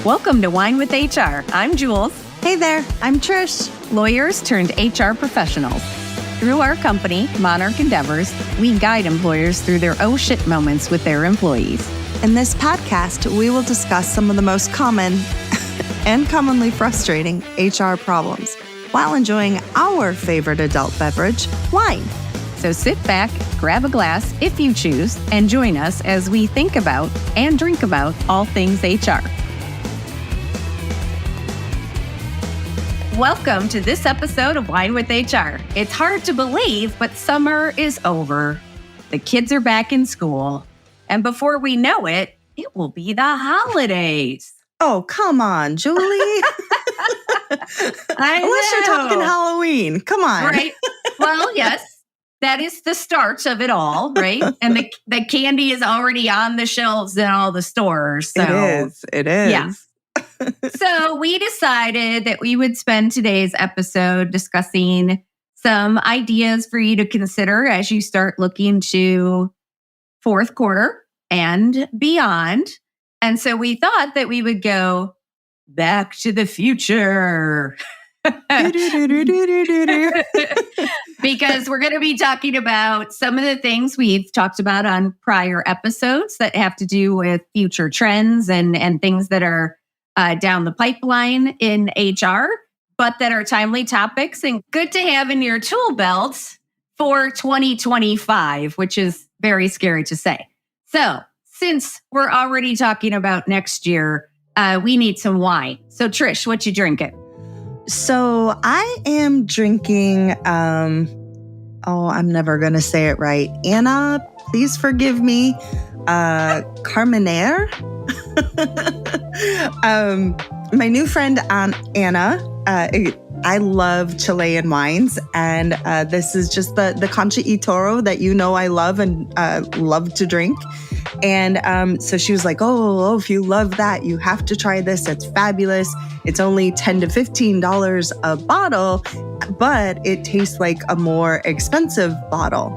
Welcome to Whine with HR. I'm Jules. Hey there, I'm Trish. Lawyers turned HR professionals. Through our company, Monarch Endeavors, we guide employers through their oh shit moments with their employees. In this podcast, we will discuss some of the most common and commonly frustrating HR problems while enjoying our favorite adult beverage, wine. So sit back, grab a glass if you choose, and join us as we think about and drink about all things HR. Welcome to this episode of Whine with HR. It's hard to believe, but summer is over. The kids are back in school. And before we know it, it will be the holidays. Oh, come on, Julie. Unless you're talking Halloween. Come on. Right. Well, yes, that is the start of it all, right? And the candy is already on the shelves in all the stores. So. It is. Yeah. So we decided that we would spend today's episode discussing some ideas for you to consider as you start looking to fourth quarter and beyond. And so we thought that we would go back to the future. Because we're going to be talking about some of the things we've talked about on prior episodes that have to do with future trends and things that are down the pipeline in HR, but that are timely topics and good to have in your tool belt for 2025, which is very scary to say. So since we're already talking about next year, we need some wine. So Trish, what you drinking? So I am drinking, I'm never going to say it right. Anna, please forgive me. Carmenere. My new friend, Anna, I love Chilean wines, and this is just the Concha y Toro that you know I love and love to drink. And so she was like, oh, if you love that, you have to try this. It's fabulous. It's only $10 to $15 a bottle, but it tastes like a more expensive bottle.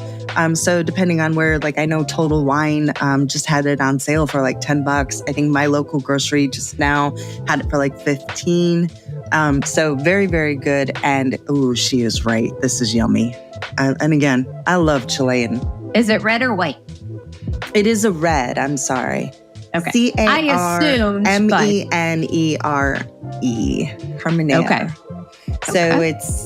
So depending on where, like I know Total Wine just had it on sale for like $10. I think my local grocery just now had it for like $15. So very, very good. And she is right. This is yummy. And again, I love Chilean. Is it red or white? It is a red. I'm sorry. Okay. C-A-R-M-E-N-E-R-E. Carmenere. Okay. So it's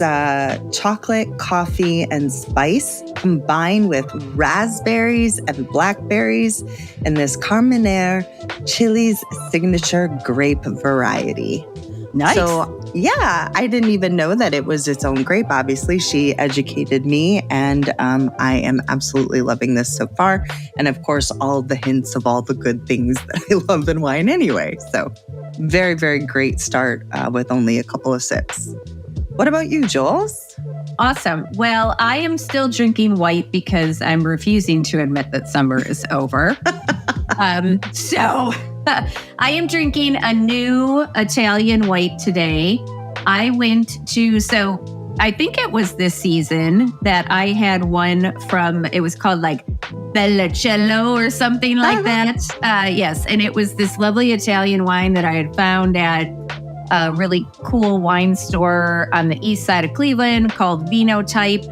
chocolate, coffee, and spice combined with raspberries and blackberries in this Carmenere Chile's signature grape variety. Nice. So, yeah, I didn't even know that it was its own grape. Obviously, she educated me, and I am absolutely loving this so far. And of course, all the hints of all the good things that I love in wine anyway. So, very, very great start with only a couple of sips. What about you, Jules? Awesome. Well, I am still drinking white because I'm refusing to admit that summer is over. So I am drinking a new Italian white today. I think it was this season that I had one from, it was called like Bellacello or something like that. Yes. And it was this lovely Italian wine that I had found at a really cool wine store on the east side of Cleveland called Vino Type.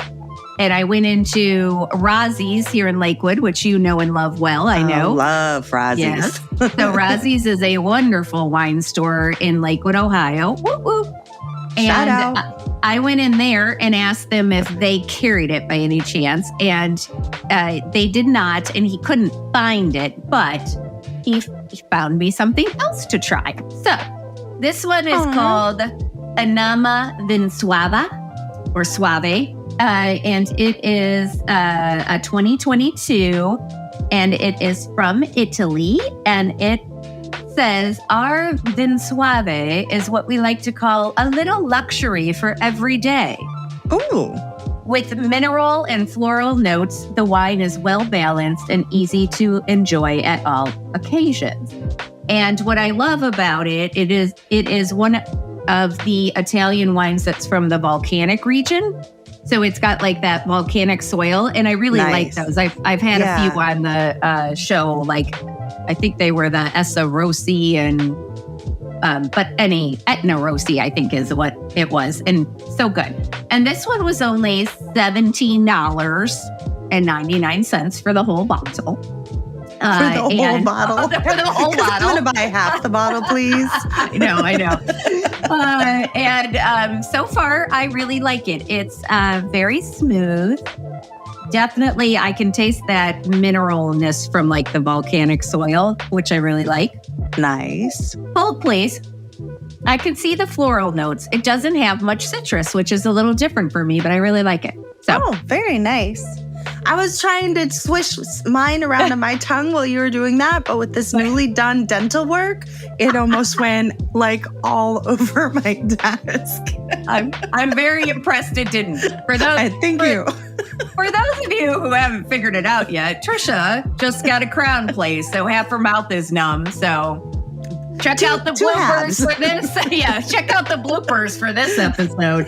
And I went into Rosie's here in Lakewood, which you know and love well, I know. Love Rosie's. Yes. So Rosie's is a wonderful wine store in Lakewood, Ohio. Whoop, whoop. Shout And out. I went in there and asked them if they carried it by any chance. And they did not, and he couldn't find it, but he found me something else to try. So this one is called Anama Vinsuava or Suave. And it is a 2022, and it is from Italy. And it says, our Vin Suave is what we like to call a little luxury for every day. Ooh. With mineral and floral notes, the wine is well balanced and easy to enjoy at all occasions. And what I love about it is one of the Italian wines that's from the volcanic region. So it's got like that volcanic soil, and I really like those. I've had a few on the show. Like I think they were the Essa Rossi and but any Etna Rossi, I think is what it was. And so good. And this one was only $17.99 for the whole bottle. For the whole bottle. For the whole bottle. I'm going to buy half the bottle, please. I know. And so far, I really like it. It's very smooth. Definitely, I can taste that mineralness from like the volcanic soil, which I really like. Nice. Hold, please. I can see the floral notes. It doesn't have much citrus, which is a little different for me, but I really like it. So, Oh, very nice. I was trying to swish mine around on my tongue while you were doing that, but with this newly done dental work, it almost went like all over my desk. I'm very impressed it didn't. Thank you. For those of you who haven't figured it out yet, Trisha just got a crown placed, so half her mouth is numb. So check out the bloopers for this. Yeah, check out the bloopers for this episode.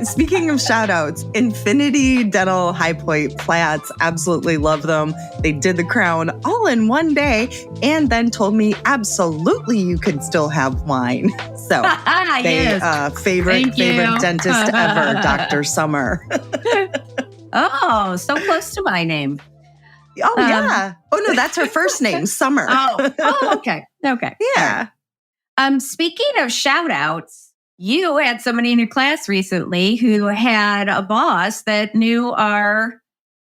Speaking of shout outs, Infinity Dental High Point Flats, absolutely love them. They did the crown all in one day and then told me absolutely you can still have wine. So favorite dentist ever, Dr. Summer. Oh, so close to my name. Oh, yeah. Oh, no, that's her first name, Summer. Okay. Yeah. Speaking of shout outs, you had somebody in your class recently who had a boss that knew our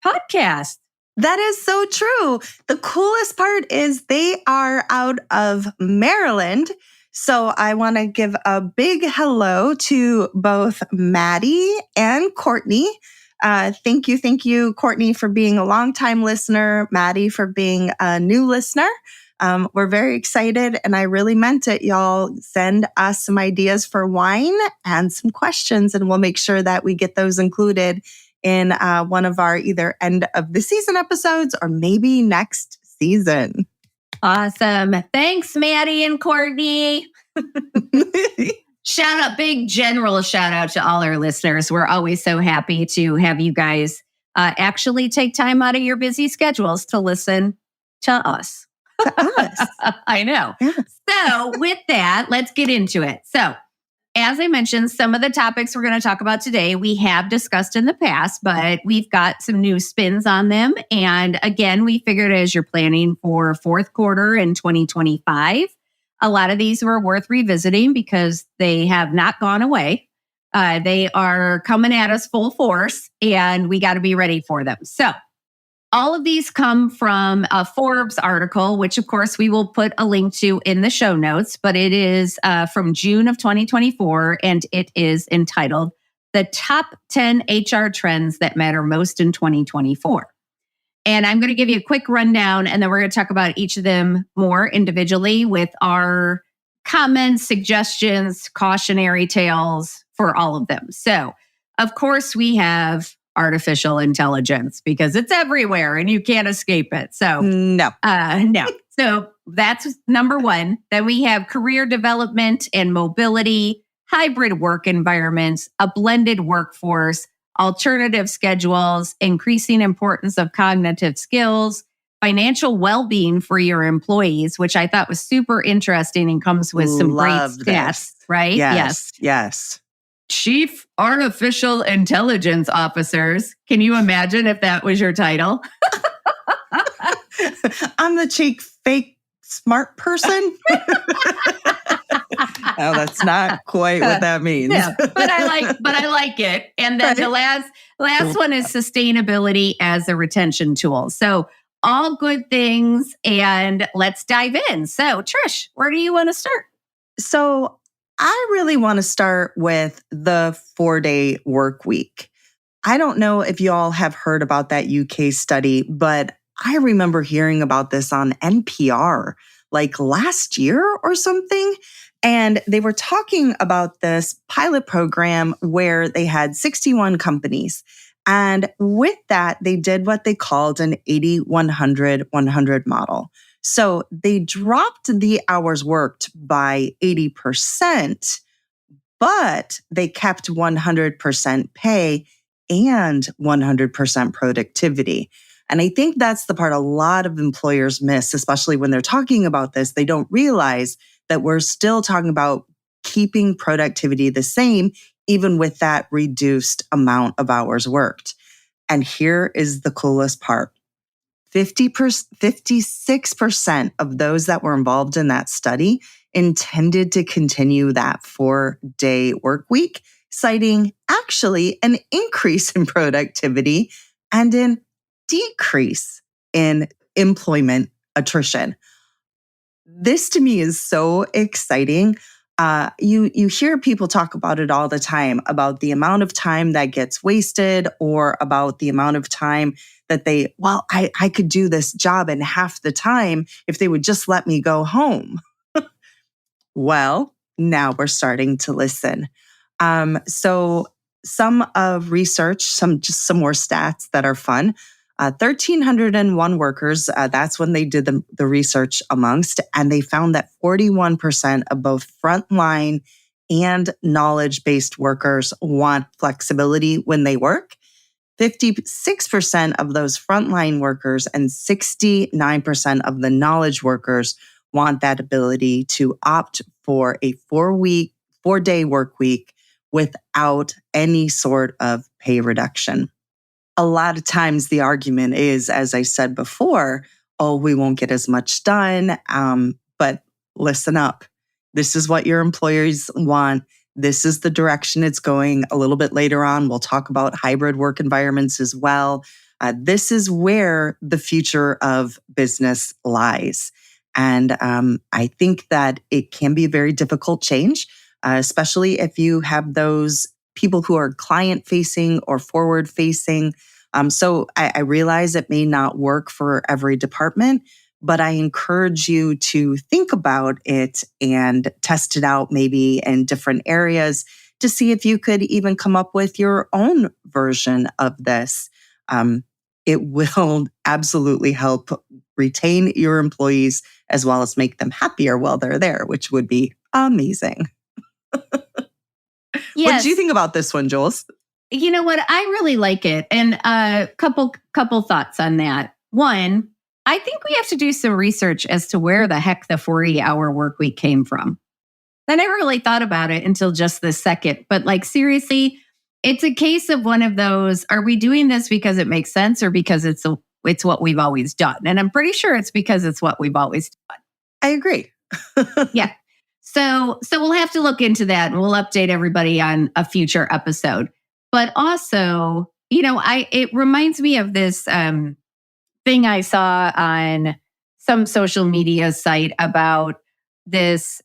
podcast. That is so true. The coolest part is they are out of Maryland. So I want to give a big hello to both Maddie and Courtney. Thank you, Courtney, for being a longtime listener, Maddie for being a new listener. We're very excited, and I really meant it, y'all. Send us some ideas for wine and some questions, and we'll make sure that we get those included in one of our either end of the season episodes or maybe next season. Awesome. Thanks, Maddie and Courtney. Big general shout out to all our listeners. We're always so happy to have you guys actually take time out of your busy schedules to listen to us. I know. Yeah. So with that, let's get into it. So as I mentioned, some of the topics we're going to talk about today, we have discussed in the past, but we've got some new spins on them. And again, we figured as you're planning for fourth quarter in 2025, a lot of these were worth revisiting because they have not gone away. They are coming at us full force, and we got to be ready for them. So all of these come from a Forbes article, which of course we will put a link to in the show notes, but it is from June of 2024, and it is entitled The Top 10 HR Trends That Matter Most in 2024. And I'm going to give you a quick rundown, and then we're going to talk about each of them more individually with our comments, suggestions, cautionary tales for all of them. So, of course, we have artificial intelligence because it's everywhere and you can't escape it. So, no. So that's number one. Then we have career development and mobility, hybrid work environments, a blended workforce, alternative schedules, increasing importance of cognitive skills, financial well-being for your employees, which I thought was super interesting and comes with some great stats, right? Yes. Chief Artificial Intelligence Officers. Can you imagine if that was your title? I'm the chief fake smart person. Oh, that's not quite what that means. Yeah, but I like it. And then the last one is sustainability as a retention tool. So all good things, and let's dive in. So Trish, where do you want to start? So I really want to start with the 4-day work week. I don't know if you all have heard about that UK study, but I remember hearing about this on NPR like last year or something. And they were talking about this pilot program where they had 61 companies. And with that, they did what they called an 80-100-100 model. So they dropped the hours worked by 80%, but they kept 100% pay and 100% productivity. And I think that's the part a lot of employers miss, especially when they're talking about this. They don't realize that we're still talking about keeping productivity the same, even with that reduced amount of hours worked. And here is the coolest part. 56% of those that were involved in that study intended to continue that 4-day work week, citing actually an increase in productivity and an decrease in employment attrition. This to me is so exciting. You hear people talk about it all the time, about the amount of time that gets wasted or about the amount of time that I could do this job in half the time if they would just let me go home. Well, now we're starting to listen. So some of research, some more stats that are fun. 1,301 workers, that's when they did the research amongst, and they found that 41% of both frontline and knowledge-based workers want flexibility when they work. 56% of those frontline workers and 69% of the knowledge workers want that ability to opt for a 4-day work week without any sort of pay reduction. A lot of times the argument is, as I said before, oh, we won't get as much done. But listen up. This is what your employers want. This is the direction it's going. A little bit later on, we'll talk about hybrid work environments as well. This is where the future of business lies. And I think that it can be a very difficult change, especially if you have those people who are client-facing or forward-facing. So I realize it may not work for every department, but I encourage you to think about it and test it out maybe in different areas to see if you could even come up with your own version of this. It will absolutely help retain your employees as well as make them happier while they're there, which would be amazing. Yes. What did you think about this one, Jules? You know what? I really like it. And a couple thoughts on that. One, I think we have to do some research as to where the heck the 40-hour work week came from. I never really thought about it until just this second. But seriously, it's a case of one of those, are we doing this because it makes sense or because it's what we've always done? And I'm pretty sure it's because it's what we've always done. I agree. Yeah. So we'll have to look into that and we'll update everybody on a future episode. But also, it reminds me of this thing I saw on some social media site about this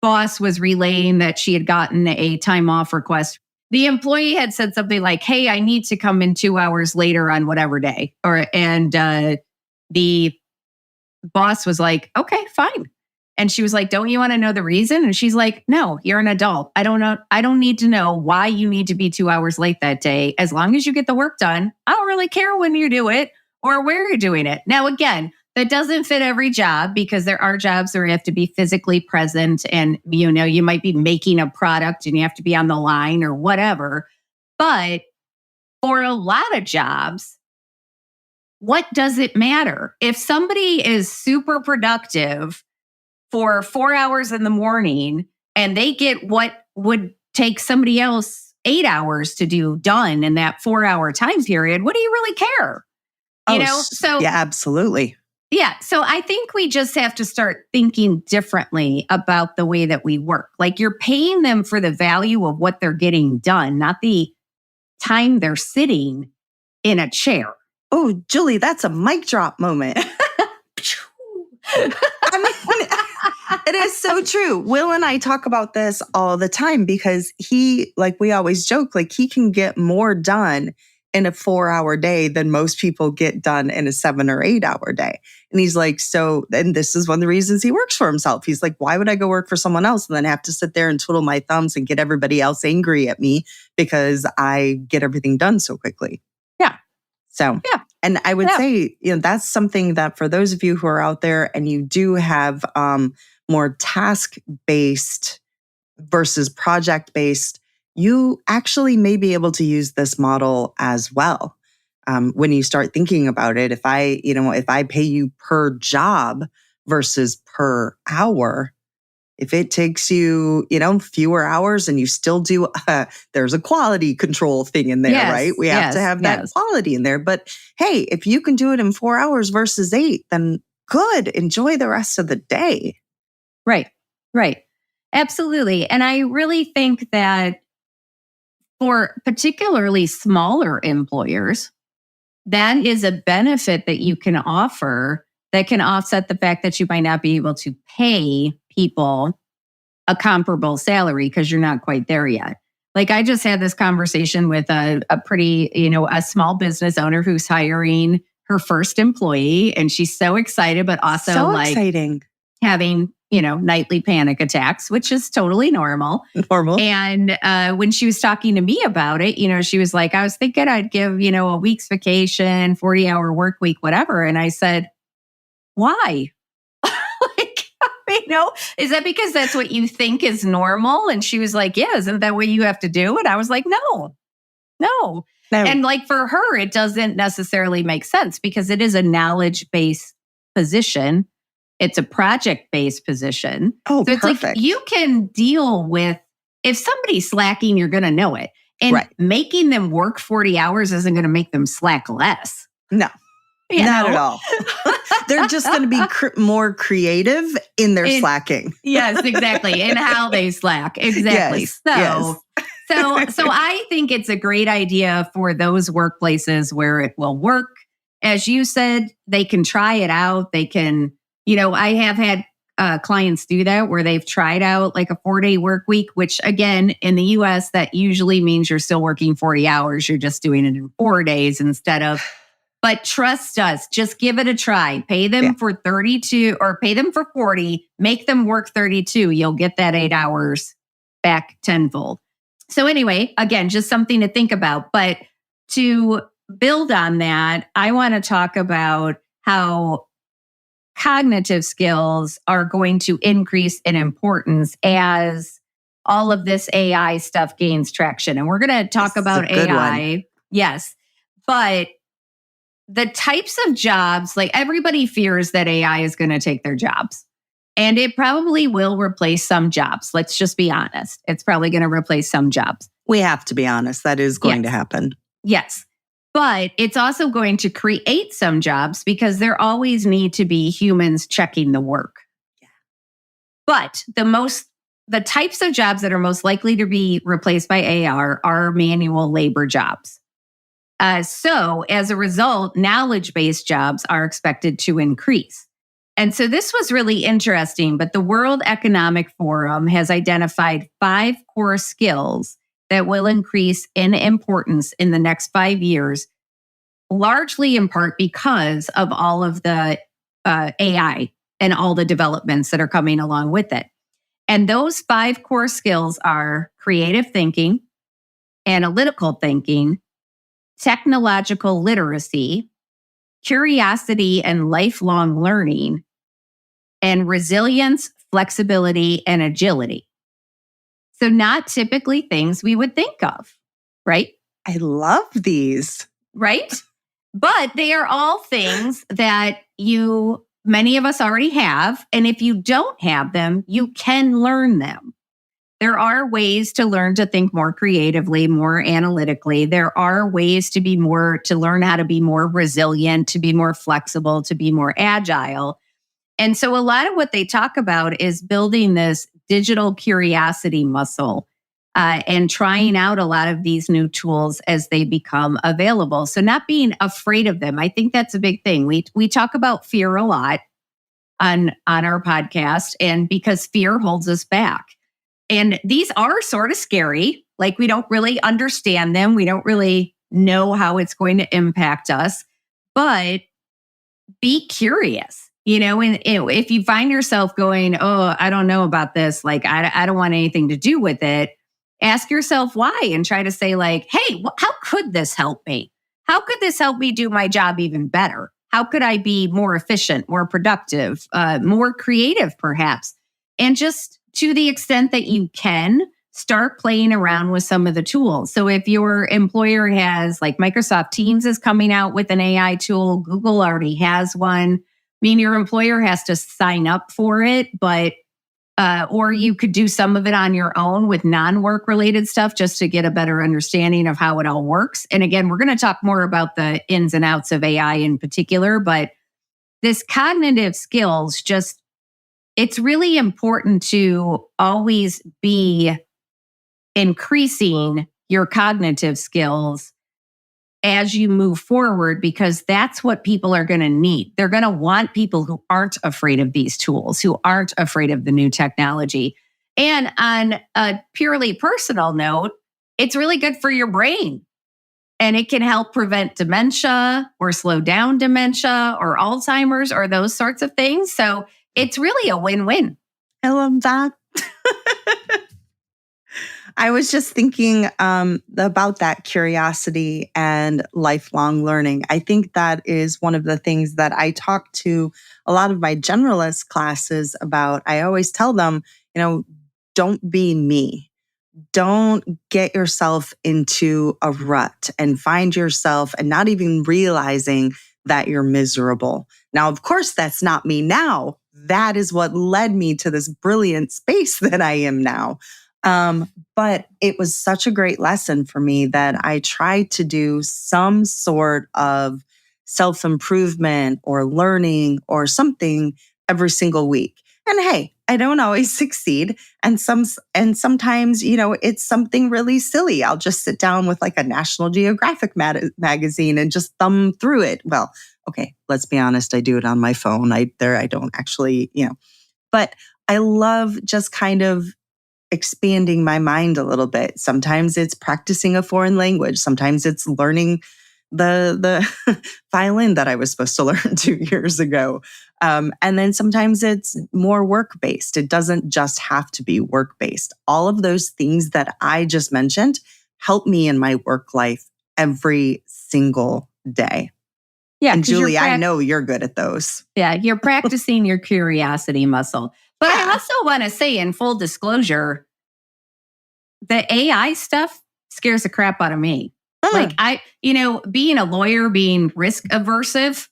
boss was relaying that she had gotten a time off request. The employee had said something like, hey, I need to come in 2 hours later on whatever day. And the boss was like, okay, fine. And she was like, don't you want to know the reason? And she's like, no, you're an adult. I don't know. I don't need to know why you need to be 2 hours late that day. As long as you get the work done, I don't really care when you do it or where you're doing it. Now, again, that doesn't fit every job because there are jobs where you have to be physically present and, you might be making a product and you have to be on the line or whatever. But for a lot of jobs, what does it matter? If somebody is super productive for 4 hours in the morning and they get what would take somebody else 8 hours to do done in that 4-hour time period, what do you really care? Yeah, absolutely. Yeah. So I think we just have to start thinking differently about the way that we work. Like you're paying them for the value of what they're getting done, not the time they're sitting in a chair. Oh, Julie, that's a mic drop moment. It is so true. Will and I talk about this all the time because we always joke, he can get more done in a 4-hour day than most people get done in a 7 or 8 hour day. And he's like, and this is one of the reasons he works for himself. He's like, why would I go work for someone else and then have to sit there and twiddle my thumbs and get everybody else angry at me because I get everything done so quickly? Yeah. So, yeah. And I would say, that's something that for those of you who are out there and you do have more task-based versus project-based, you actually may be able to use this model as well. when you start thinking about it, if I pay you per job versus per hour, if it takes you, fewer hours and you still do, there's a quality control thing in there, Yes, right? We have to yes, have that yes. quality in there. But hey, if you can do it in 4 hours versus 8, then good. Enjoy the rest of the day. Right, right. Absolutely. And I really think that for particularly smaller employers, that is a benefit that you can offer that can offset the fact that you might not be able to pay people a comparable salary because you're not quite there yet. Like I just had this conversation with a pretty, a small business owner who's hiring her first employee, and she's so excited, but also So exciting. having, nightly panic attacks, which is totally normal. Normal. And when she was talking to me about it, she was like, I was thinking I'd give, a week's vacation, 40-hour work week, whatever. And I said, why? Is that because that's what you think is normal? And she was like, yeah, isn't that what you have to do? And I was like, no. And like for her, it doesn't necessarily make sense because it is a knowledge-based position. It's a project-based position. Oh, so it's perfect. like you can deal with, if somebody's slacking, you're going to know it. And making them work 40 hours isn't going to make them slack less. No. Not at all. They're just going to be more creative in their slacking. Yes, exactly. And how they slack. Exactly. Yes, So I think it's a great idea for those workplaces where it will work. As you said, they can try it out. They can, I have had clients do that where they've tried out like a 4-day work week, which again, in the US, that usually means you're still working 40 hours. You're just doing it in 4 days instead of. But trust us, just give it a try. Pay them for 32 or pay them for 40, make them work 32. You'll get that 8 hours back tenfold. So anyway, again, just something to think about. But to build on that, I want to talk about how cognitive skills are going to increase in importance as all of this AI stuff gains traction. And we're going to talk about AI. Yes. But the types of jobs, like everybody fears that AI is going to take their jobs. And it probably will replace some jobs. Let's just be honest. It's probably going to replace some jobs. We have to be honest. That is going to happen. Yes. But it's also going to create some jobs because there always need to be humans checking the work. Yeah. But the types of jobs that are most likely to be replaced by AI are manual labor jobs. So as a result, knowledge-based jobs are expected to increase. And so this was really interesting, but the World Economic Forum has identified 5 core skills that will increase in importance in the next 5 years, largely in part because of all of the AI and all the developments that are coming along with it. And those 5 core skills are creative thinking, analytical thinking, technological literacy, curiosity and lifelong learning, and resilience, flexibility, and agility. So not typically things we would think of, right? I love these. Right? But they are all things that many of us already have. And if you don't have them, you can learn them. There are ways to learn to think more creatively, more analytically. There are ways to learn how to be more resilient, to be more flexible, to be more agile. And so a lot of what they talk about is building this digital curiosity muscle and trying out a lot of these new tools as they become available. So not being afraid of them. I think that's a big thing. We talk about fear a lot on our podcast, and because fear holds us back. And these are sort of scary. Like we don't really understand them. We don't really know how it's going to impact us, but be curious, and if you find yourself going, oh, I don't know about this. Like, I don't want anything to do with it. Ask yourself why and try to say like, hey, how could this help me? How could this help me do my job even better? How could I be more efficient, more productive, more creative, perhaps? And just to the extent that you can, start playing around with some of the tools. So if your employer has, like Microsoft Teams is coming out with an AI tool, Google already has one. I mean, your employer has to sign up for it, but or you could do some of it on your own with non-work related stuff just to get a better understanding of how it all works. And again, we're going to talk more about the ins and outs of AI in particular, but this cognitive skills, just, it's really important to always be increasing your cognitive skills as you move forward, because that's what people are going to need. They're going to want people who aren't afraid of these tools, who aren't afraid of the new technology. And on a purely personal note, it's really good for your brain. And it can help prevent dementia or slow down dementia or Alzheimer's or those sorts of things. So it's really a win-win. I love that. I was just thinking about that curiosity and lifelong learning. I think that is one of the things that I talk to a lot of my generalist classes about. I always tell them, don't be me. Don't get yourself into a rut and find yourself and not even realizing that you're miserable. Now, of course, that's not me now. That is what led me to this brilliant space that I am now. But it was such a great lesson for me that I tried to do some sort of self-improvement or learning or something every single week. And hey, I don't always succeed. And sometimes, it's something really silly. I'll just sit down with like a National Geographic magazine and just thumb through it. Well, okay, let's be honest. I do it on my phone. I don't actually, but I love just kind of expanding my mind a little bit. Sometimes it's practicing a foreign language. Sometimes it's learning the violin that I was supposed to learn 2 years ago. And then sometimes it's more work-based. It doesn't just have to be work-based. All of those things that I just mentioned help me in my work life every single day. Yeah, and Julie, I know you're good at those. Yeah, you're practicing your curiosity muscle. But yeah. I also want to say, in full disclosure, the AI stuff scares the crap out of me. Like being a lawyer, being risk aversive,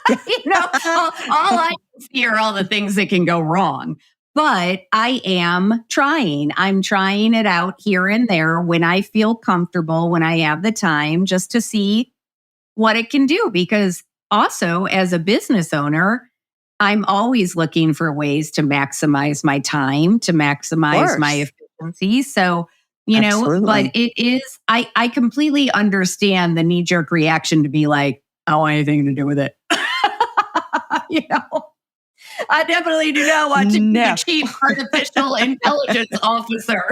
all I see are all the things that can go wrong. But I am trying. I'm trying it out here and there when I feel comfortable, when I have the time, just to see what it can do. Because also, as a business owner, I'm always looking for ways to maximize my time, to maximize my efficiency. So, Absolutely. but it is, I completely understand the knee-jerk reaction to be like, I don't want anything to do with it. I definitely do not want to be a chief artificial intelligence officer.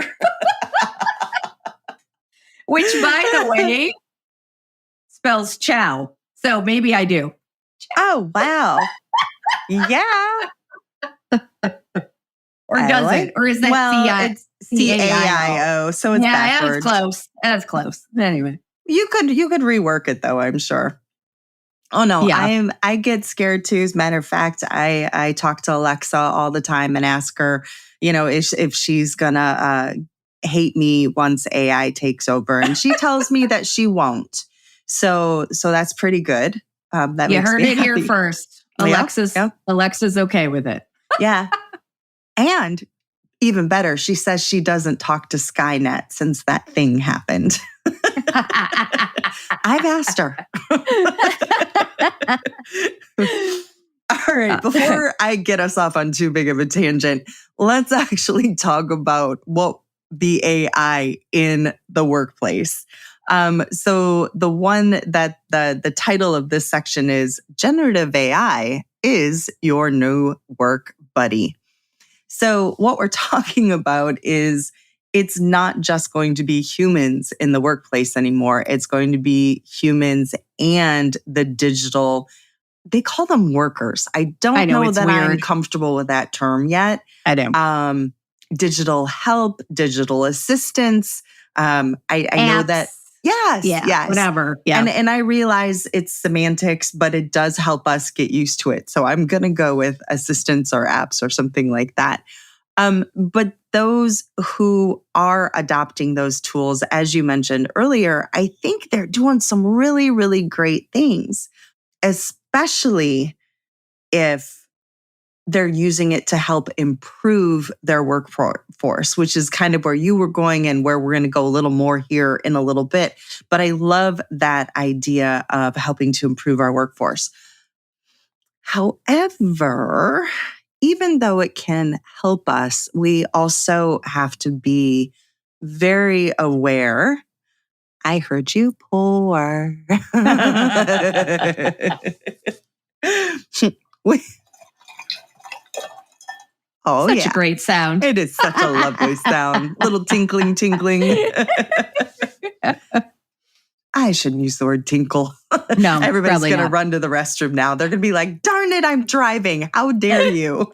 Which, by the way, spells chow. So maybe I do. Oh, wow. Yeah. Or does it? Or is that it's CAIO? So it's backwards. That's close. Anyway. You could rework it though, I'm sure. Oh no, yeah. I get scared too. As a matter of fact, I talk to Alexa all the time and ask her, if she's gonna hate me once AI takes over. And she tells me that she won't. So that's pretty good. That you heard it here first. Alexa's okay with it. Yeah. And even better, she says she doesn't talk to Skynet since that thing happened. I've asked her. All right, before I get us off on too big of a tangent, let's actually talk about what the AI in the workplace. So the one that the title of this section is Generative AI is your new work buddy. So what we're talking about is it's not just going to be humans in the workplace anymore. It's going to be humans and the digital, they call them workers. I don't know that weird. I'm comfortable with that term yet. I don't. Digital help, digital assistance. I know that. Yes. Whatever. Yeah. And I realize it's semantics, but it does help us get used to it. So I'm going to go with assistants or apps or something like that. But those who are adopting those tools, as you mentioned earlier, I think they're doing some really, really great things, especially if they're using it to help improve their workforce, which is kind of where you were going and where we're going to go a little more here in a little bit. But I love that idea of helping to improve our workforce. However, even though it can help us, we also have to be very aware. I heard you pour. Oh, Such a great sound. It is such a lovely sound. Little tinkling, tinkling. I shouldn't use the word tinkle. No, everybody's going to not. run to the restroom now. They're going to be like, darn it, I'm driving. How dare you?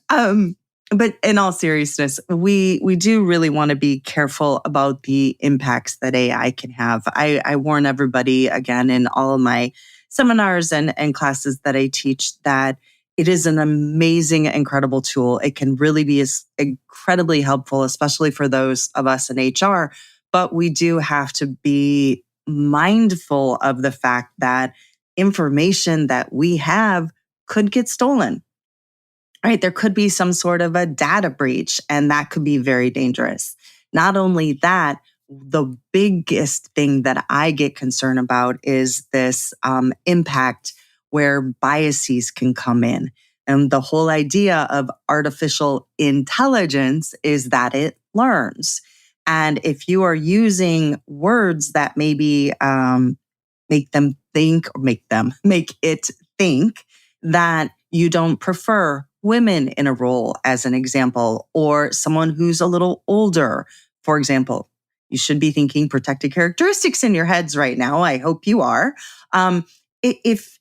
But in all seriousness, we do really want to be careful about the impacts that AI can have. I warn everybody, again, in all of my seminars and classes that I teach, that it is an amazing, incredible tool. It can really be incredibly helpful, especially for those of us in HR. But we do have to be mindful of the fact that information that we have could get stolen. Right? There could be some sort of a data breach, and that could be very dangerous. Not only that, the biggest thing that I get concerned about is this impact where biases can come in. And the whole idea of artificial intelligence is that it learns. And if you are using words that maybe make it think that you don't prefer women in a role, as an example, or someone who's a little older, for example, you should be thinking protected characteristics in your heads right now. I hope you are. If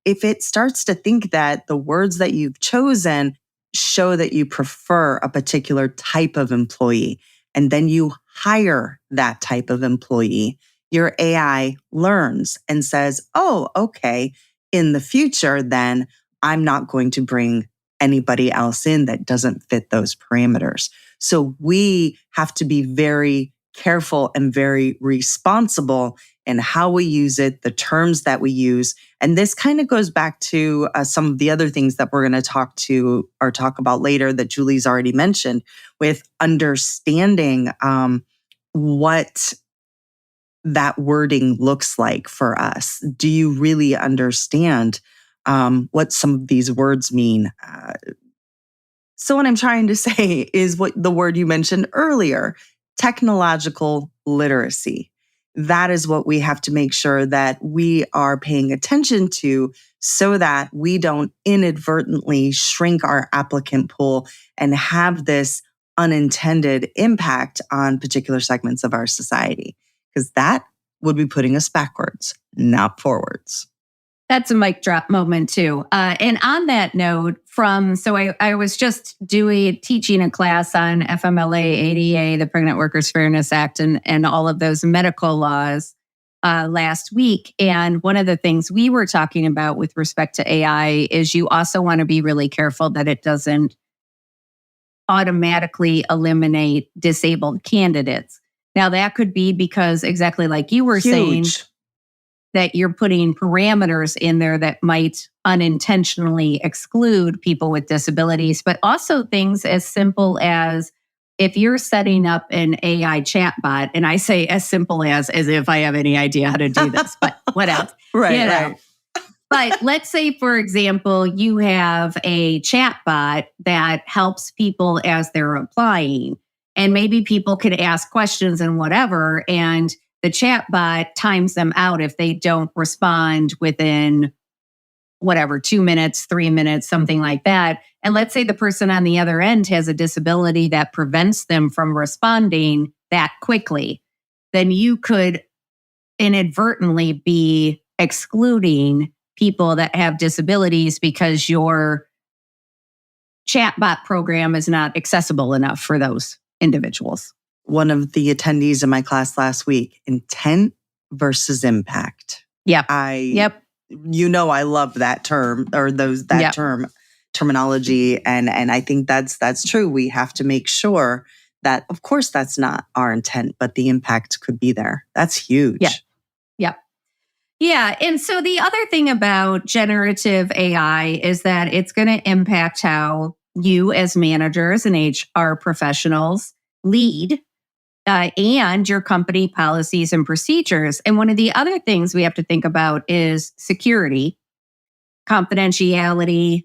it starts to think that the words that you've chosen show that you prefer a particular type of employee, and then you hire that type of employee, your AI learns and says, oh, okay, in the future, then I'm not going to bring anybody else in that doesn't fit those parameters. So we have to be very careful and very responsible in how we use it, the terms that we use. And this kind of goes back to some of the other things that we're going to talk about later that Julie's already mentioned, with understanding what that wording looks like for us. Do you really understand what some of these words mean? So what I'm trying to say is what the word you mentioned earlier, technological literacy. That is what we have to make sure that we are paying attention to, so that we don't inadvertently shrink our applicant pool and have this unintended impact on particular segments of our society, because that would be putting us backwards, not forwards. That's a mic drop moment too. And on that note, I was just teaching a class on FMLA, ADA, the Pregnant Workers Fairness Act, and all of those medical laws last week. And one of the things we were talking about with respect to AI is you also want to be really careful that it doesn't automatically eliminate disabled candidates. Now, that could be because, exactly like you were saying, that you're putting parameters in there that might unintentionally exclude people with disabilities, but also things as simple as if you're setting up an AI chatbot, and I say as simple as if I have any idea how to do this, but what else? Right. But let's say, for example, you have a chatbot that helps people as they're applying, and maybe people could ask questions and whatever, and the chatbot times them out if they don't respond within 2 minutes, 3 minutes, something like that. And let's say the person on the other end has a disability that prevents them from responding that quickly. Then you could inadvertently be excluding people that have disabilities because your chatbot program is not accessible enough for those individuals. One of the attendees in my class last week, intent versus impact. Yep. I love that term, or term. terminology. And I think that's true. We have to make sure that, of course, that's not our intent, but the impact could be there. That's huge. Yeah. Yep. Yeah. And so the other thing about generative AI is that it's going to impact how you as managers and HR professionals lead and your company policies and procedures. And one of the other things we have to think about is security, confidentiality,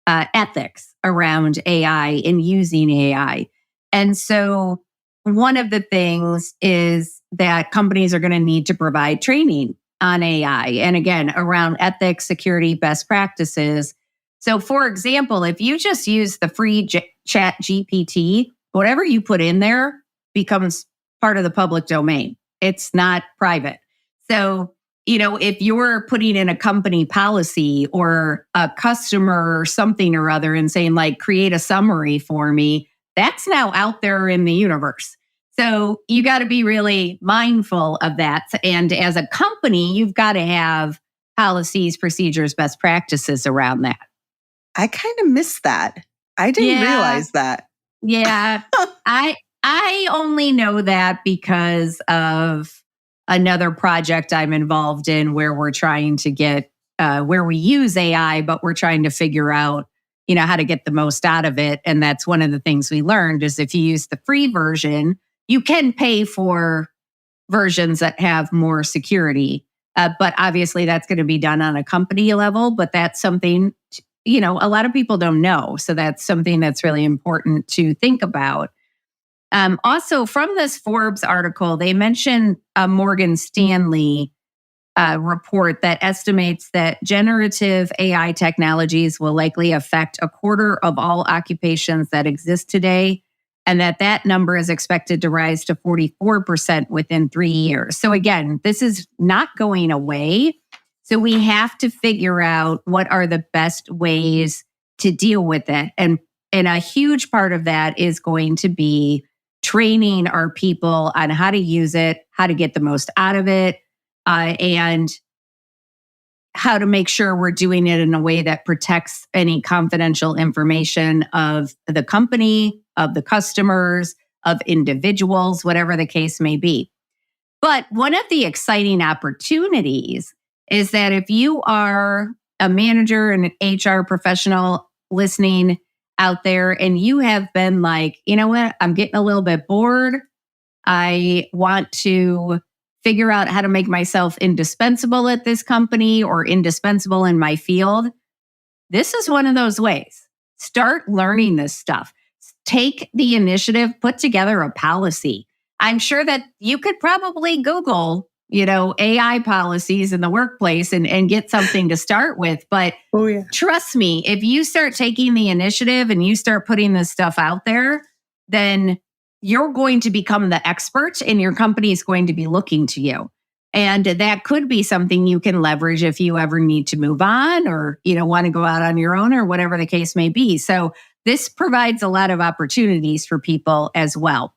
ethics around AI and using AI. And so one of the things is that companies are going to need to provide training on AI. And again, around ethics, security, best practices. So for example, if you just use the free chat GPT, whatever you put in there becomes part of the public domain. It's not private. So, if you're putting in a company policy or a customer or something or other and saying like, create a summary for me, that's now out there in the universe. So you got to be really mindful of that. And as a company, you've got to have policies, procedures, best practices around that. I kind of missed that. I didn't realize that. Yeah. I only know that because of another project I'm involved in where we're trying to get, where we use AI, but we're trying to figure out, how to get the most out of it. And that's one of the things we learned is if you use the free version, you can pay for versions that have more security. But obviously that's going to be done on a company level, but that's something, a lot of people don't know. So that's something that's really important to think about. Also, from this Forbes article, they mentioned a Morgan Stanley report that estimates that generative AI technologies will likely affect a quarter of all occupations that exist today, and that number is expected to rise to 44% within 3 years. So again, this is not going away. So we have to figure out what are the best ways to deal with it. And a huge part of that is going to be training our people on how to use it, how to get the most out of it, and how to make sure we're doing it in a way that protects any confidential information of the company, of the customers, of individuals, whatever the case may be. But one of the exciting opportunities is that if you are a manager and an HR professional listening out there and you have been like, you know what, I'm getting a little bit bored. I want to figure out how to make myself indispensable at this company or indispensable in my field. This is one of those ways. Start learning this stuff. Take the initiative, put together a policy. I'm sure that you could probably Google, AI policies in the workplace and get something to start with. But trust me, if you start taking the initiative and you start putting this stuff out there, then you're going to become the expert and your company is going to be looking to you. And that could be something you can leverage if you ever need to move on or, want to go out on your own or whatever the case may be. So this provides a lot of opportunities for people as well.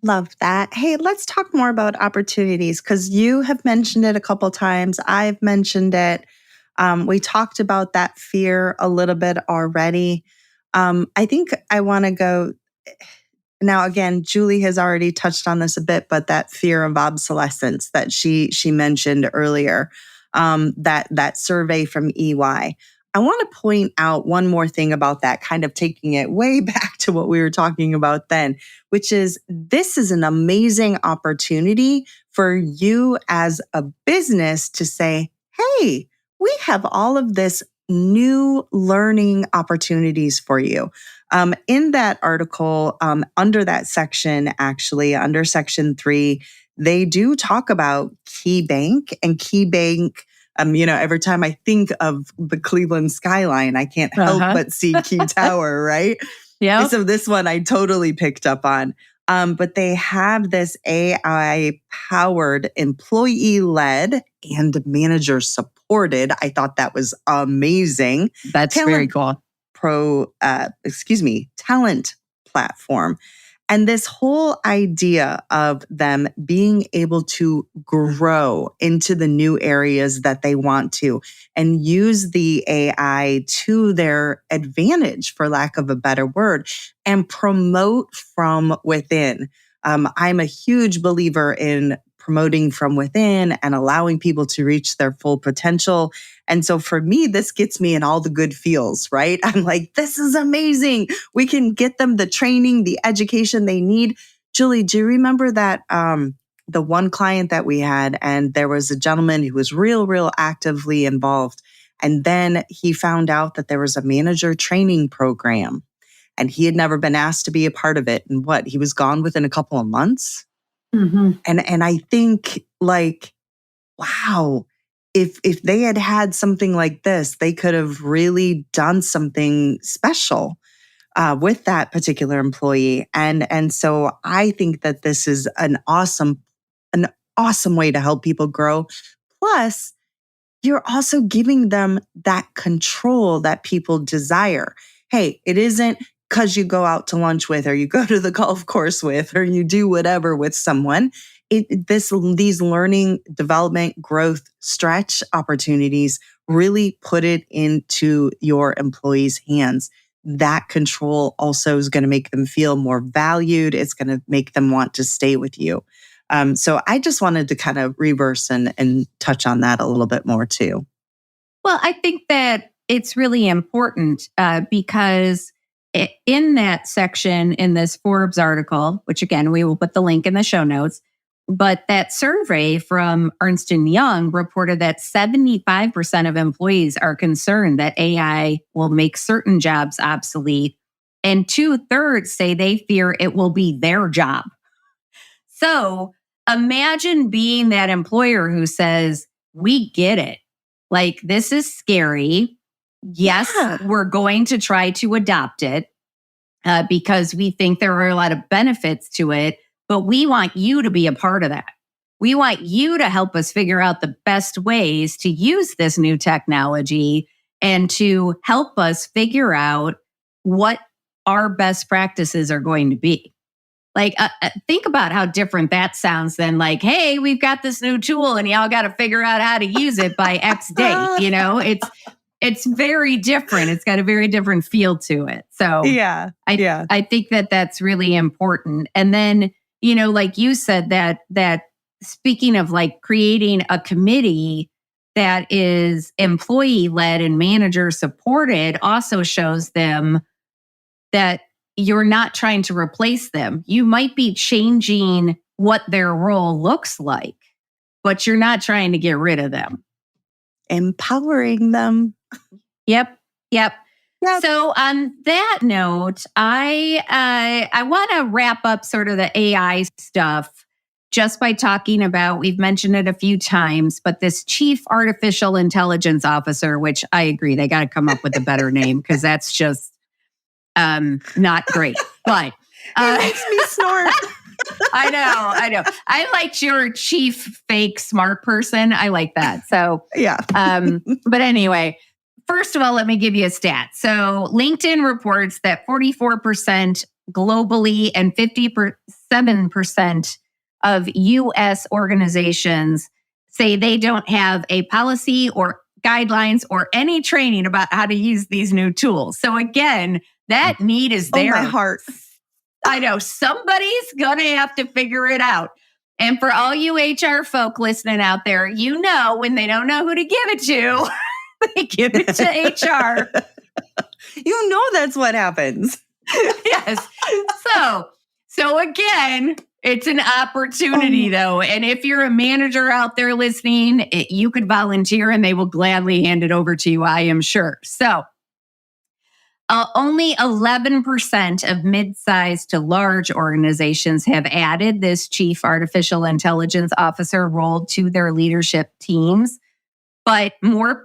Love that. Hey, let's talk more about opportunities because you have mentioned it a couple of times. I've mentioned it. We talked about that fear a little bit already. I think I want to go now. Again, Julie has already touched on this a bit, but that fear of obsolescence that she mentioned earlier, that survey from EY. I want to point out one more thing about that, kind of taking it way back to what we were talking about then, which is this is an amazing opportunity for you as a business to say, hey, we have all of this new learning opportunities for you. In that article, under that section, actually, under section 3, they do talk about KeyBank and KeyBank. Every time I think of the Cleveland skyline, I can't help but see Key Tower, right? Yeah. So this one I totally picked up on. But they have this AI-powered, employee-led and manager-supported. I thought that was amazing. That's very cool. Talent platform. And this whole idea of them being able to grow into the new areas that they want to and use the AI to their advantage, for lack of a better word, and promote from within. I'm a huge believer in promoting from within and allowing people to reach their full potential. And so for me, this gets me in all the good feels, right? I'm like, this is amazing. We can get them the training, the education they need. Julie, do you remember that the one client that we had, and there was a gentleman who was real actively involved. And then he found out that there was a manager training program and he had never been asked to be a part of it. And he was gone within a couple of months. Mm-hmm. And I think like, wow, if they had something like this, they could have really done something special with that particular employee. And so I think that this is an awesome way to help people grow. Plus, you're also giving them that control that people desire. Hey, it isn't because you go out to lunch with, or you go to the golf course with, or you do whatever with someone. These learning, development, growth, stretch opportunities really put it into your employees' hands. That control also is going to make them feel more valued. It's going to make them want to stay with you. So I just wanted to kind of reverse and touch on that a little bit more too. Well, I think that it's really important because in that section in this Forbes article, which again, we will put the link in the show notes, but that survey from Ernst & Young reported that 75% of employees are concerned that AI will make certain jobs obsolete, and 2/3 say they fear it will be their job. So imagine being that employer who says, we get it. Like, this is scary. Yes, we're going to try to adopt it because we think there are a lot of benefits to it, but we want you to be a part of that. We want you to help us figure out the best ways to use this new technology and to help us figure out what our best practices are going to be. Like, think about how different that sounds than like, hey, we've got this new tool and y'all got to figure out how to use it by X date. You know, it's very different. It's got a very different feel to it. So I think that that's really important. And then, you know, like you said, that speaking of like creating a committee that is employee led and manager supported also shows them that you're not trying to replace them. You might be changing what their role looks like, but you're not trying to get rid of them. Empowering them. Yep. So on that note, I want to wrap up sort of the AI stuff just by talking about, we've mentioned it a few times, but this Chief Artificial Intelligence Officer, which I agree, they got to come up with a better name because that's just not great. But it makes me snort. I know. I liked your chief fake smart person. I like that. So yeah. But anyway, first of all, let me give you a stat. So LinkedIn reports that 44% globally and 57% of US organizations say they don't have a policy or guidelines or any training about how to use these new tools. So again, that need is there. Oh, my heart. I know somebody's going to have to figure it out. And for all you HR folk listening out there, you know, when they don't know who to give it to, they give it to HR. You know, that's what happens. Yes. So again, it's an opportunity though. And if you're a manager out there listening, you could volunteer and they will gladly hand it over to you, I am sure. So only 11% of mid-sized to large organizations have added this chief artificial intelligence officer role to their leadership teams. But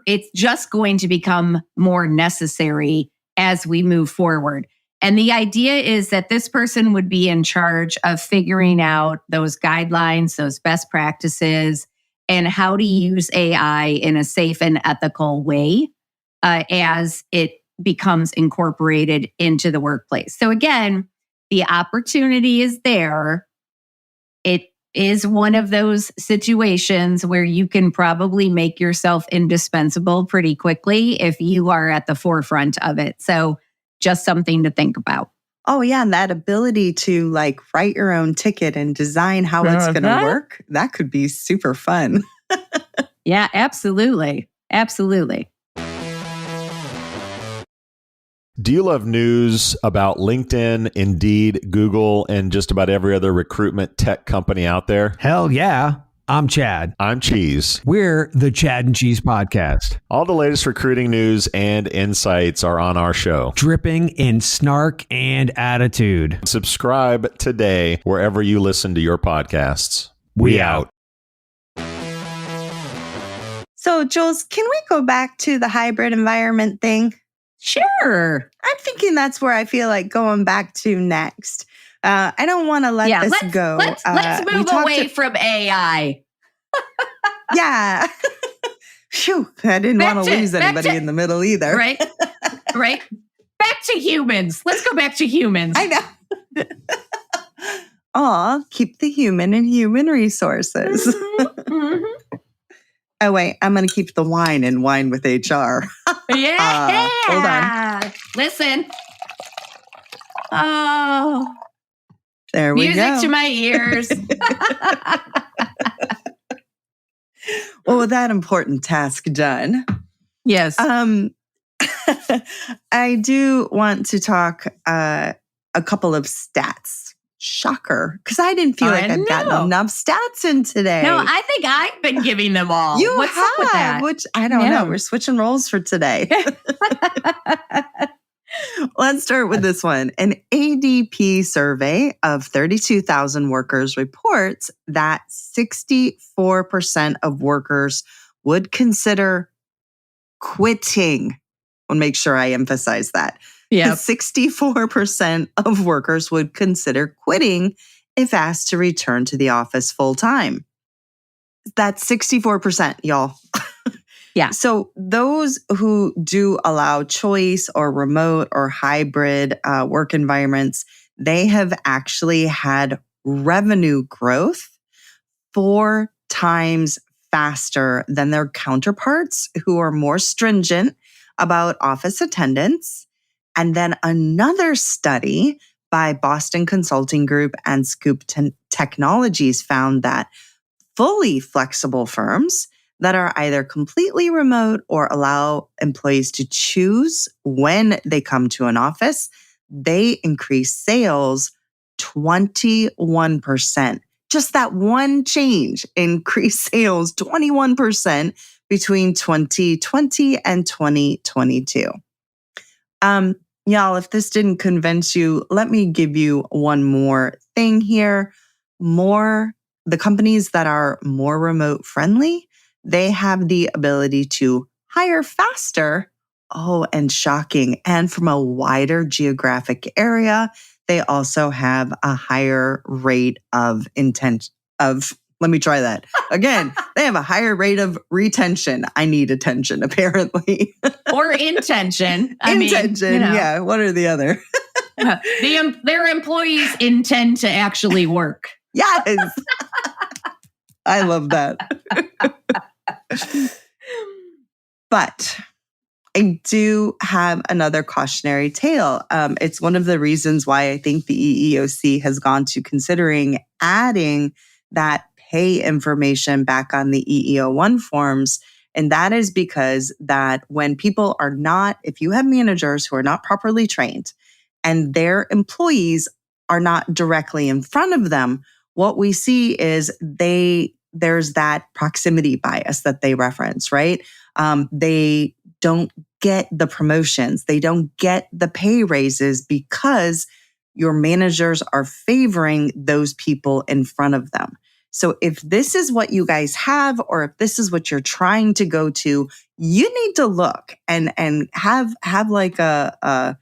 it's just going to become more necessary as we move forward. And the idea is that this person would be in charge of figuring out those guidelines, those best practices, and how to use AI in a safe and ethical way as it becomes incorporated into the workplace. So again, the opportunity is there, it is one of those situations where you can probably make yourself indispensable pretty quickly if you are at the forefront of it. So just something to think about. Oh, yeah. And that ability to like write your own ticket and design how it's going to work, that could be super fun. Yeah, absolutely. Absolutely. Do you love news about LinkedIn, Indeed, Google, and just about every other recruitment tech company out there? Hell yeah. I'm Chad. I'm Cheese. We're the Chad and Cheese Podcast. All the latest recruiting news and insights are on our show. Dripping in snark and attitude. Subscribe today wherever you listen to your podcasts. We out. So, Jules, can we go back to the hybrid environment thing? Sure. I'm thinking that's where I feel like going back to next. I don't want to let this go. Let's move away from AI. Yeah. Phew, I didn't want to lose anybody in the middle either. Right. Right. Back to humans. Let's go back to humans. I know. Aw, keep the human in human resources. Mm-hmm. Mm-hmm. Oh, wait, I'm going to keep the wine in Wine with HR. Yeah. Hold on. Listen. Oh. There we go. Music to my ears. Well, with that important task done. Yes. I do want to talk a couple of stats. Shocker, because I didn't feel like I've gotten enough stats in today. No, I think I've been giving them all. What's up with that? Which I don't know. We're switching roles for today. Let's start with this one. An ADP survey of 32,000 workers reports that 64% of workers would consider quitting. I'll make sure I emphasize that. Yeah. 64% of workers would consider quitting if asked to return to the office full time. That's 64%, y'all. Yeah. So those who do allow choice or remote or hybrid work environments, they have actually had revenue growth 4 times faster than their counterparts who are more stringent about office attendance. And then another study by Boston Consulting Group and Scoop Technologies found that fully flexible firms that are either completely remote or allow employees to choose when they come to an office, they increase sales 21%. Just that one change increased sales 21% between 2020 and 2022. Y'all, if this didn't convince you, let me give you one more thing here. The companies that are more remote friendly, they have the ability to hire faster. Oh, and shocking. And from a wider geographic area, they also have a higher rate of let me try that again. They have a higher rate of retention. I need attention, apparently. Or intention. Yeah. What are the other? Their employees intend to actually work. Yes. I love that. But I do have another cautionary tale. It's one of the reasons why I think the EEOC has gone to considering adding that pay information back on the EEO1 forms. And that is because that when people are not, if you have managers who are not properly trained and their employees are not directly in front of them, what we see is there's that proximity bias that they reference, right? They don't get the promotions. They don't get the pay raises because your managers are favoring those people in front of them. So if this is what you guys have, or if this is what you're trying to go to, you need to look and have like a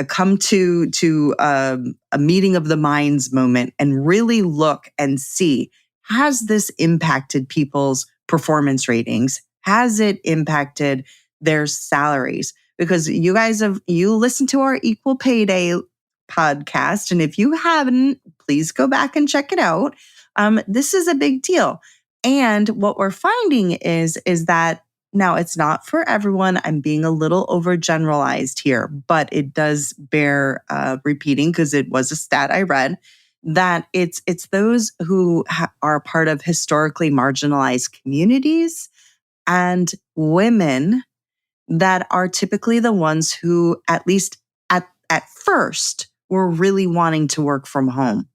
come to a meeting of the minds moment and really look and see, has this impacted people's performance ratings? Has it impacted their salaries? Because you guys you listened to our Equal Pay Day podcast. And if you haven't, please go back and check it out. This is a big deal. And what we're finding is that now it's not for everyone. I'm being a little overgeneralized here, but it does bear repeating because it was a stat I read that it's those who are part of historically marginalized communities and women that are typically the ones who, at least at first, were really wanting to work from home.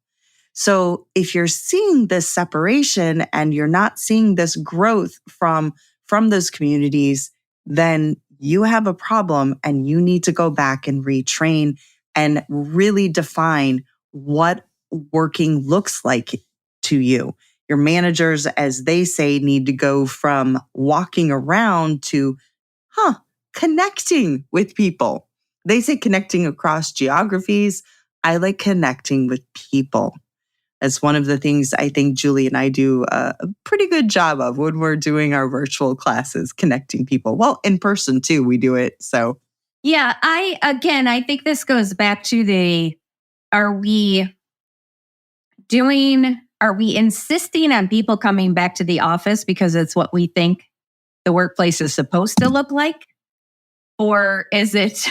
So if you're seeing this separation and you're not seeing this growth from those communities, then you have a problem and you need to go back and retrain and really define what working looks like to you. Your managers, as they say, need to go from walking around to, connecting with people. They say connecting across geographies. I like connecting with people. That's one of the things I think Julie and I do a pretty good job of when we're doing our virtual classes, connecting people. Well, in person too, we do it. So, yeah, I think this goes back to are we insisting on people coming back to the office because it's what we think the workplace is supposed to look like? Or is it,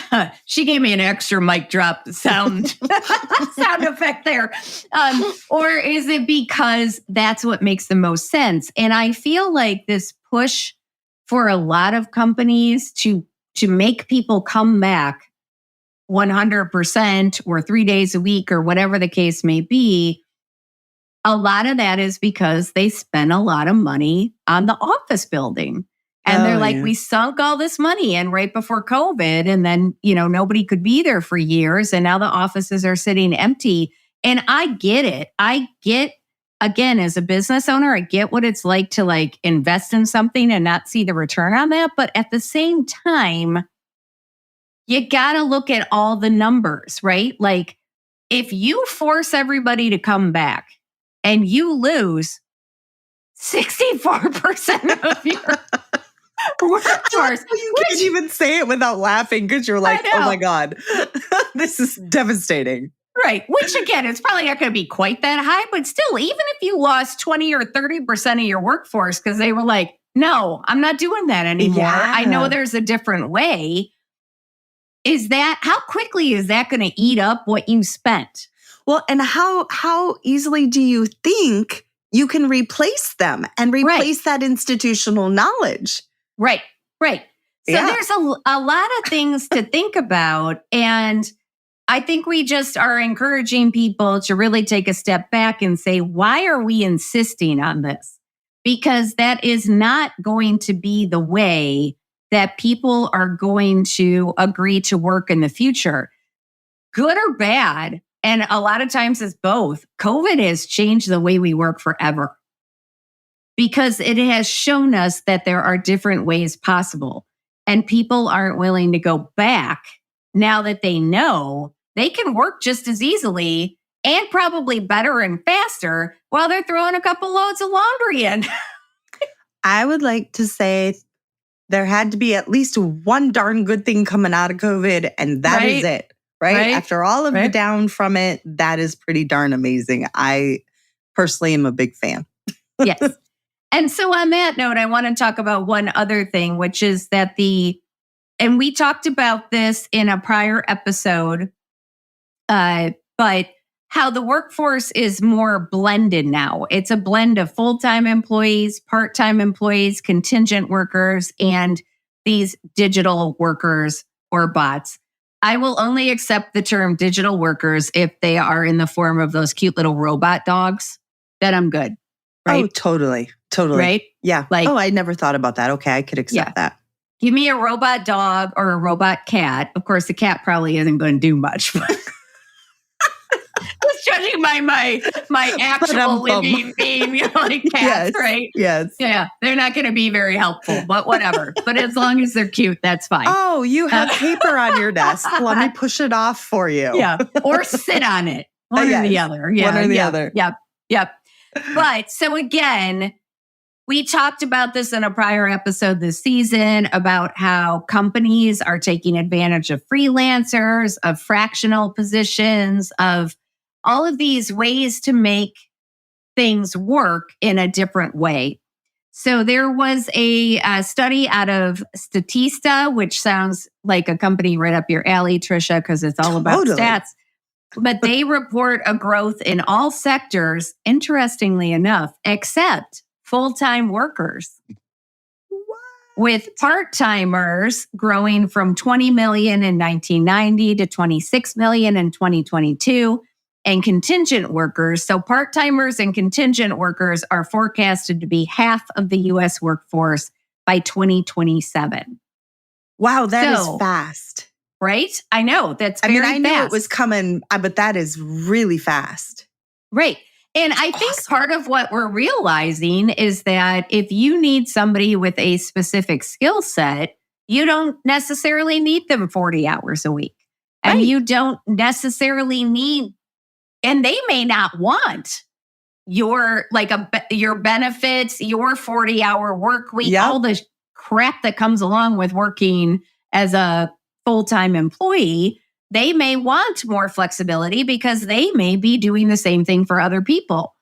she gave me an extra mic drop sound effect there. Or is it because that's what makes the most sense? And I feel like this push for a lot of companies to make people come back 100% or 3 days a week or whatever the case may be, a lot of that is because they spend a lot of money on the office building. And they're like, we sunk all this money in right before COVID. And then, nobody could be there for years. And now the offices are sitting empty. And I get it. Again, as a business owner, I get what it's like to invest in something and not see the return on that. But at the same time, you got to look at all the numbers, right? Like if you force everybody to come back and you lose 64% of your workforce. You can't even say it without laughing because you're like, oh my God, this is devastating. Right. Which again, it's probably not going to be quite that high, but still, even if you lost 20 or 30% of your workforce because they were like, no, I'm not doing that anymore. Yeah. I know there's a different way. How quickly is that going to eat up what you spent? Well, and how easily do you think you can replace them and replace that institutional knowledge? Right. So there's a lot of things to think about. And I think we just are encouraging people to really take a step back and say, why are we insisting on this? Because that is not going to be the way that people are going to agree to work in the future. Good or bad, and a lot of times it's both. COVID has changed the way we work forever because it has shown us that there are different ways possible. And people aren't willing to go back now that they know they can work just as easily and probably better and faster while they're throwing a couple loads of laundry in. I would like to say there had to be at least one darn good thing coming out of COVID, and that is it. Right? After all of the down from it, that is pretty darn amazing. I personally am a big fan. Yes. And so on that note, I want to talk about one other thing, which is that and we talked about this in a prior episode, but how the workforce is more blended now. It's a blend of full-time employees, part-time employees, contingent workers, and these digital workers or bots. I will only accept the term digital workers if they are in the form of those cute little robot dogs. Then I'm good. Right? Oh, totally. Right? Yeah. I never thought about that. Okay, I could accept that. Give me a robot dog or a robot cat. Of course, the cat probably isn't going to do much. Just judging by my actual living being, like cats, right? Yes. Yeah, they're not going to be very helpful, but whatever. But as long as they're cute, that's fine. Oh, you have paper on your desk. Let me push it off for you. Yeah, or sit on it. One or the other. Yeah, one or the other. Yep. But so again, we talked about this in a prior episode this season about how companies are taking advantage of freelancers, of fractional positions, of all of these ways to make things work in a different way. So there was a study out of Statista, which sounds like a company right up your alley, Trisha, because it's all about stats. But they report a growth in all sectors, interestingly enough, except full-time workers. What? With part-timers growing from 20 million in 1990 to 26 million in 2022. And contingent workers. So part-timers and contingent workers are forecasted to be half of the U.S. workforce by 2027. Wow, that is fast. Right? I know. That's very I knew fast. it was coming, but that is really fast. Right. And I think part of what we're realizing is that if you need somebody with a specific skill set, you don't necessarily need them 40 hours a week. Right. And you don't necessarily need, and they may not want your your benefits, your 40-hour work week, all the crap that comes along with working as a full-time employee. They may want more flexibility because they may be doing the same thing for other people.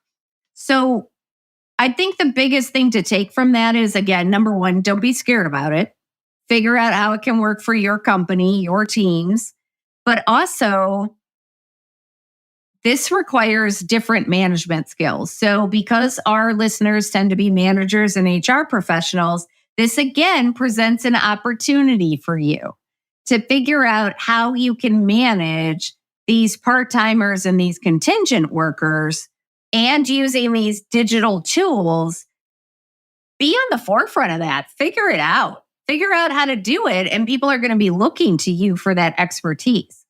So I think the biggest thing to take from that is, again, number one, don't be scared about it. Figure out how it can work for your company, your teams, but also this requires different management skills. So because our listeners tend to be managers and HR professionals, this again presents an opportunity for you to figure out how you can manage these part-timers and these contingent workers and using these digital tools. Be on the forefront of that. Figure it out. Figure out how to do it. And people are going to be looking to you for that expertise.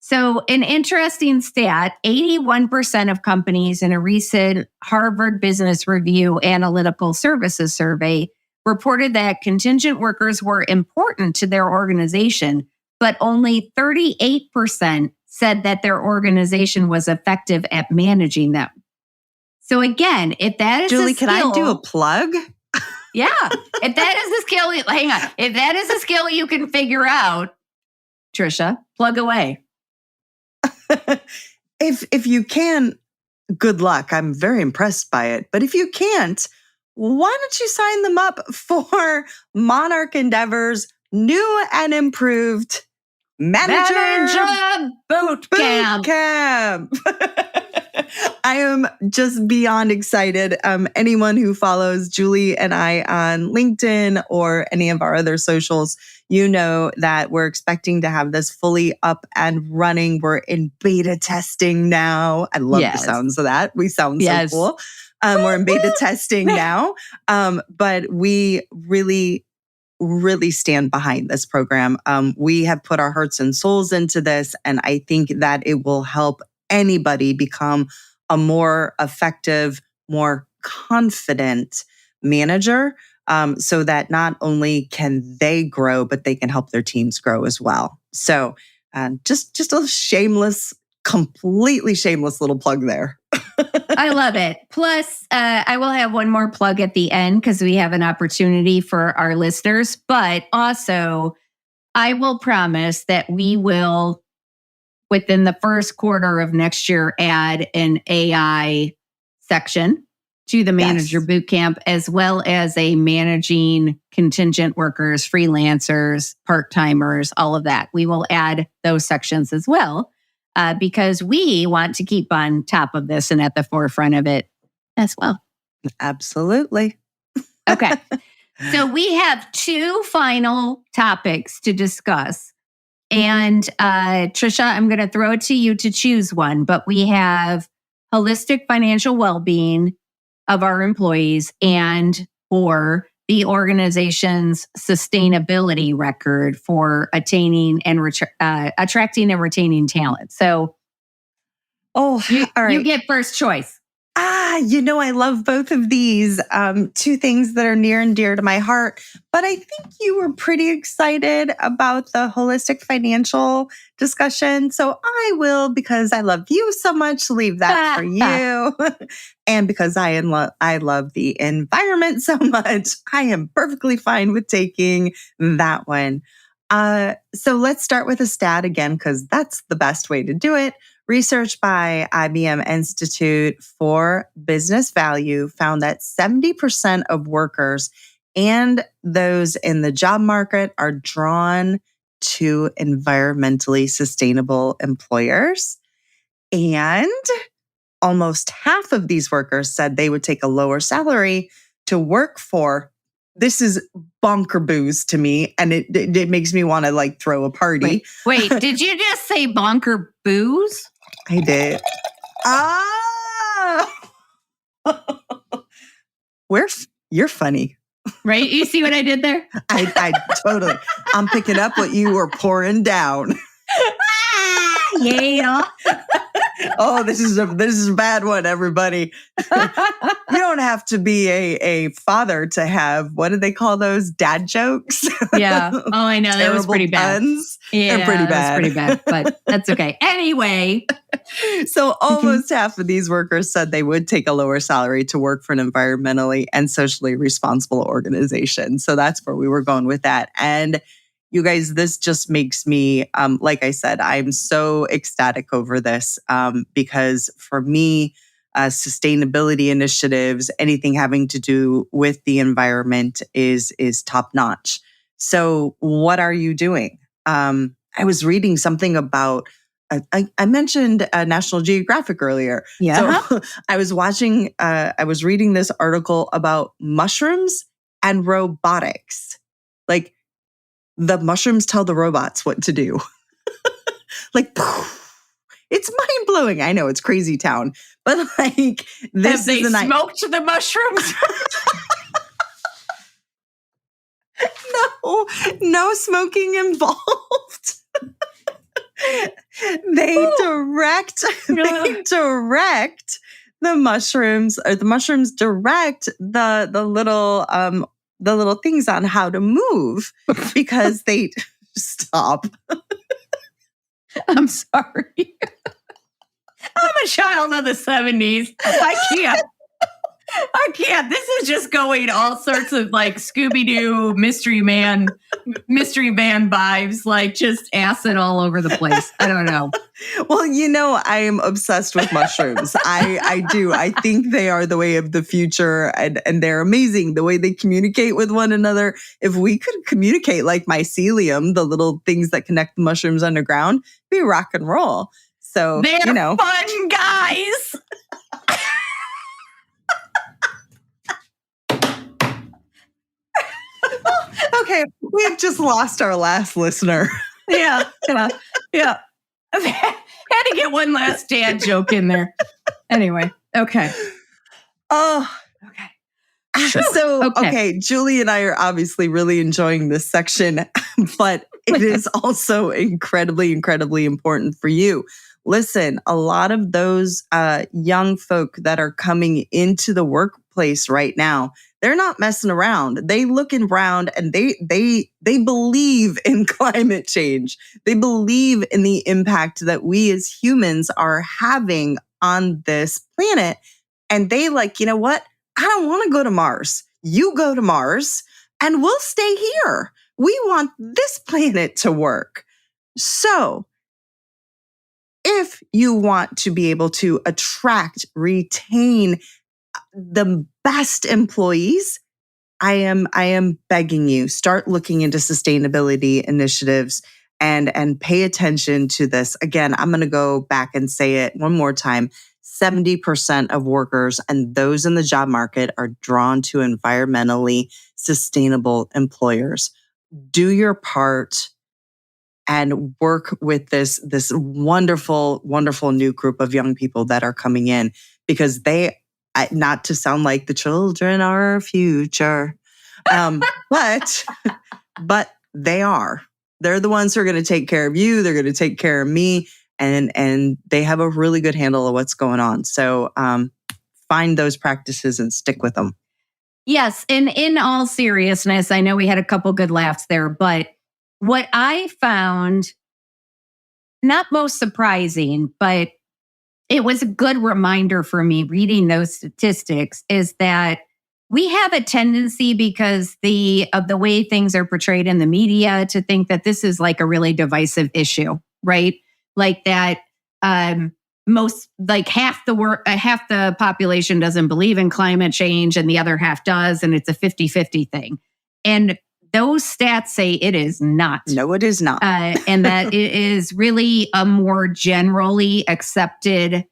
So an interesting stat, 81% of companies in a recent Harvard Business Review Analytical Services survey reported that contingent workers were important to their organization, but only 38% said that their organization was effective at managing them. So again, if that is Julie, a skill, can I do a plug? Yeah. If that is a skill, hang on. If that is a skill you can figure out, Trisha, plug away. If you can, good luck. I'm very impressed by it. But if you can't, why don't you sign them up for Monarch Endeavors new and improved Manager Boot Camp. I am just beyond excited. Anyone who follows Julie and I on LinkedIn or any of our other socials, you know that we're expecting to have this fully up and running. We're in beta testing now. I love the sounds of that. We sound so cool. We're in beta testing now. But we really stand behind this program. We have put our hearts and souls into this, and I think that it will help anybody become a more effective, more confident manager, so that not only can they grow, but they can help their teams grow as well. So just a shameless, completely shameless little plug there. I love it. Plus, I will have one more plug at the end because we have an opportunity for our listeners. But also, I will promise that we will, within the first quarter of next year, add an AI section to the Manager Bootcamp, as well as a managing contingent workers, freelancers, part-timers, all of that. We will add those sections as well. Because we want to keep on top of this and at the forefront of it as well. Absolutely. Okay. So we have two final topics to discuss. And Trisha, I'm going to throw it to you to choose one, but we have holistic financial well-being of our employees and for the organization's sustainability record for attaining and attracting and retaining talent. So, all right. You get first choice. I love both of these. Two things that are near and dear to my heart. But I think you were pretty excited about the holistic financial discussion. So I will, because I love you so much, leave that for you. And because I love the environment so much, I am perfectly fine with taking that one. So let's start with a stat again, because that's the best way to do it. Research by IBM Institute for Business Value found that 70% of workers and those in the job market are drawn to environmentally sustainable employers. And almost half of these workers said they would take a lower salary to work for. This is bonker booze to me, and it makes me want to throw a party. Wait, did you just say bonker booze? I did. You're funny. Right? You see what I did there? I totally. I'm picking up what you were pouring down. Yeah. Oh, this is a bad one, everybody. You don't have to be a father to have, what do they call those, dad jokes? Yeah. Oh, I know. That was pretty bad. Puns. Yeah, They're pretty bad. That was pretty bad, but that's okay. Anyway. So almost half of these workers said they would take a lower salary to work for an environmentally and socially responsible organization. So that's where we were going with that. And you guys, this just makes me, like I said, I'm so ecstatic over this because for me, sustainability initiatives, anything having to do with the environment is top notch. So what are you doing? I was reading something about, I mentioned National Geographic earlier. Yeah. So I was reading this article about mushrooms and robotics. Like, the mushrooms tell the robots what to do. It's mind blowing. I know it's crazy town, but this Have they is smoked the mushrooms? No smoking involved. They direct the mushrooms, or the mushrooms direct the little things on how to move, because they stop. I'm sorry. I'm a child of the 70s. I can't. This is just going all sorts of Scooby-Doo mystery van vibes, just acid all over the place. I don't know. Well, I am obsessed with mushrooms. I do. I think they are the way of the future, and they're amazing. The way they communicate with one another. If we could communicate like mycelium, the little things that connect the mushrooms underground, it'd be rock and roll. So, they're fun guys. Okay, we've just lost our last listener. Yeah. I had to get one last dad joke in there. Anyway, okay. Oh, okay. So, okay, Julie and I are obviously really enjoying this section, but it is also incredibly, incredibly important for you. Listen, a lot of those young folk that are coming into the workplace right now, they're not messing around. They look around and they believe in climate change. They believe in the impact that we as humans are having on this planet. And they you know what? I don't want to go to Mars. You go to Mars and we'll stay here. We want this planet to work. So if you want to be able to attract, retain the best employees, I am begging you, start looking into sustainability initiatives and pay attention to this. Again, I'm going to go back and say it one more time. 70% of workers and those in the job market are drawn to environmentally sustainable employers. Do your part and work with this wonderful, wonderful new group of young people that are coming in, because they, not to sound like the children are our future, but they are. They're the ones who are going to take care of you. They're going to take care of me, and they have a really good handle of what's going on. So find those practices and stick with them. Yes. And in all seriousness, I know we had a couple good laughs there, but what I found not most surprising, but it was a good reminder for me reading those statistics is that we have a tendency because of the way things are portrayed in the media to think that this is like a really divisive issue, right? Like that most like half the population doesn't believe in climate change and the other half does, and it's a 50-50 thing. And those stats say it is not. No, it is not. And that it is really a more generally accepted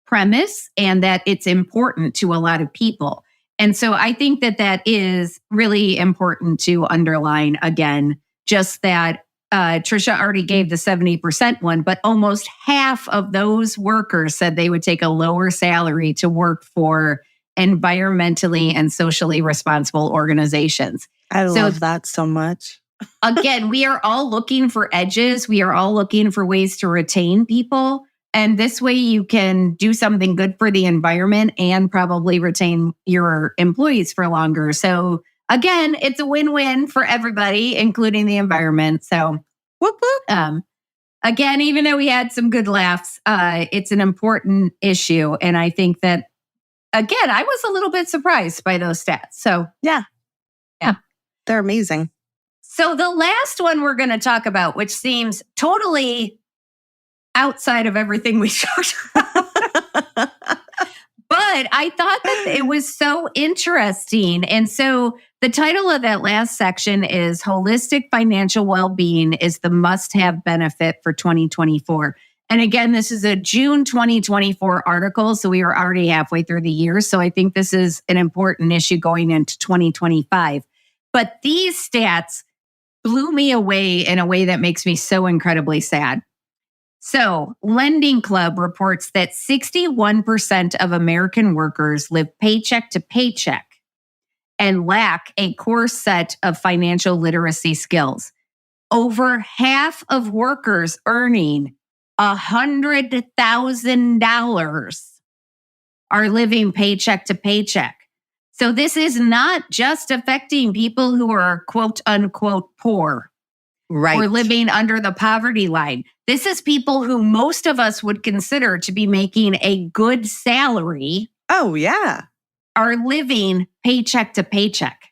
premise and that it's important to a lot of people. And so I think that is really important to underline again, just that Trisha already gave the 70% one, but almost half of those workers said they would take a lower salary to work for environmentally and socially responsible organizations. I love that so much. Again, we are all looking for edges. We are all looking for ways to retain people. And this way you can do something good for the environment and probably retain your employees for longer. So again, it's a win-win for everybody, including the environment. So whoop, whoop. Again, even though we had some good laughs, it's an important issue. And I think that, again, I was a little bit surprised by those stats. So yeah. They're amazing. So the last one we're going to talk about, which seems totally outside of everything we talked about, but I thought that it was so interesting. And so the title of that last section is Holistic Financial Wellbeing is the Must-Have Benefit for 2024. And again, this is a June 2024 article, so we are already halfway through the year. So I think this is an important issue going into 2025. But these stats blew me away in a way that makes me so incredibly sad. So, Lending Club reports that 61% of American workers live paycheck to paycheck and lack a core set of financial literacy skills. Over half of workers earning $100,000 are living paycheck to paycheck. So this is not just affecting people who are quote unquote poor. Right. Or living under the poverty line. This is people who most of us would consider to be making a good salary. Oh, yeah. Are living paycheck to paycheck.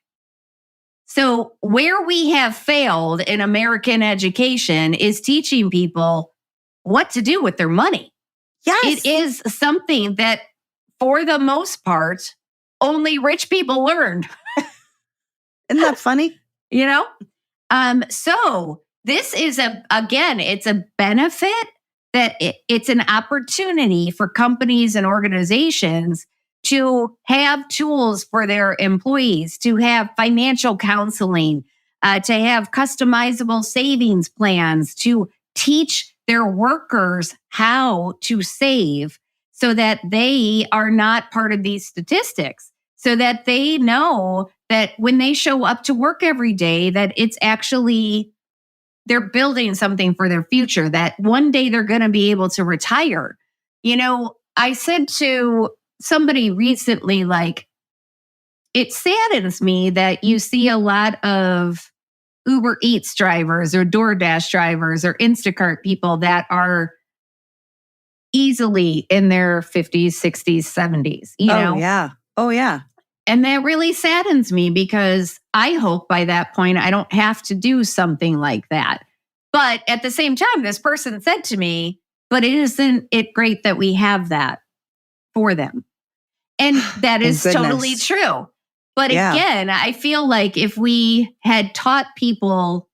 So where we have failed in American education is teaching people what to do with their money. Yes. It is something that, for the most part, only rich people learned. Isn't that funny? You know? So this is it's a benefit that it's an opportunity for companies and organizations to have tools for their employees, to have financial counseling, to have customizable savings plans, to teach their workers how to save so that they are not part of these statistics, so that they know that when they show up to work every day, that it's actually, they're building something for their future, that one day they're going to be able to retire. You know, I said to somebody recently, like, it saddens me that you see a lot of Uber Eats drivers or DoorDash drivers or Instacart people that are easily in their 50s, 60s, 70s, you know? Yeah. Oh, yeah. And that really saddens me because I hope by that point I don't have to do something like that. But at the same time, this person said to me, but isn't it great that we have that for them? And that is totally true. But again, I feel like if we had taught people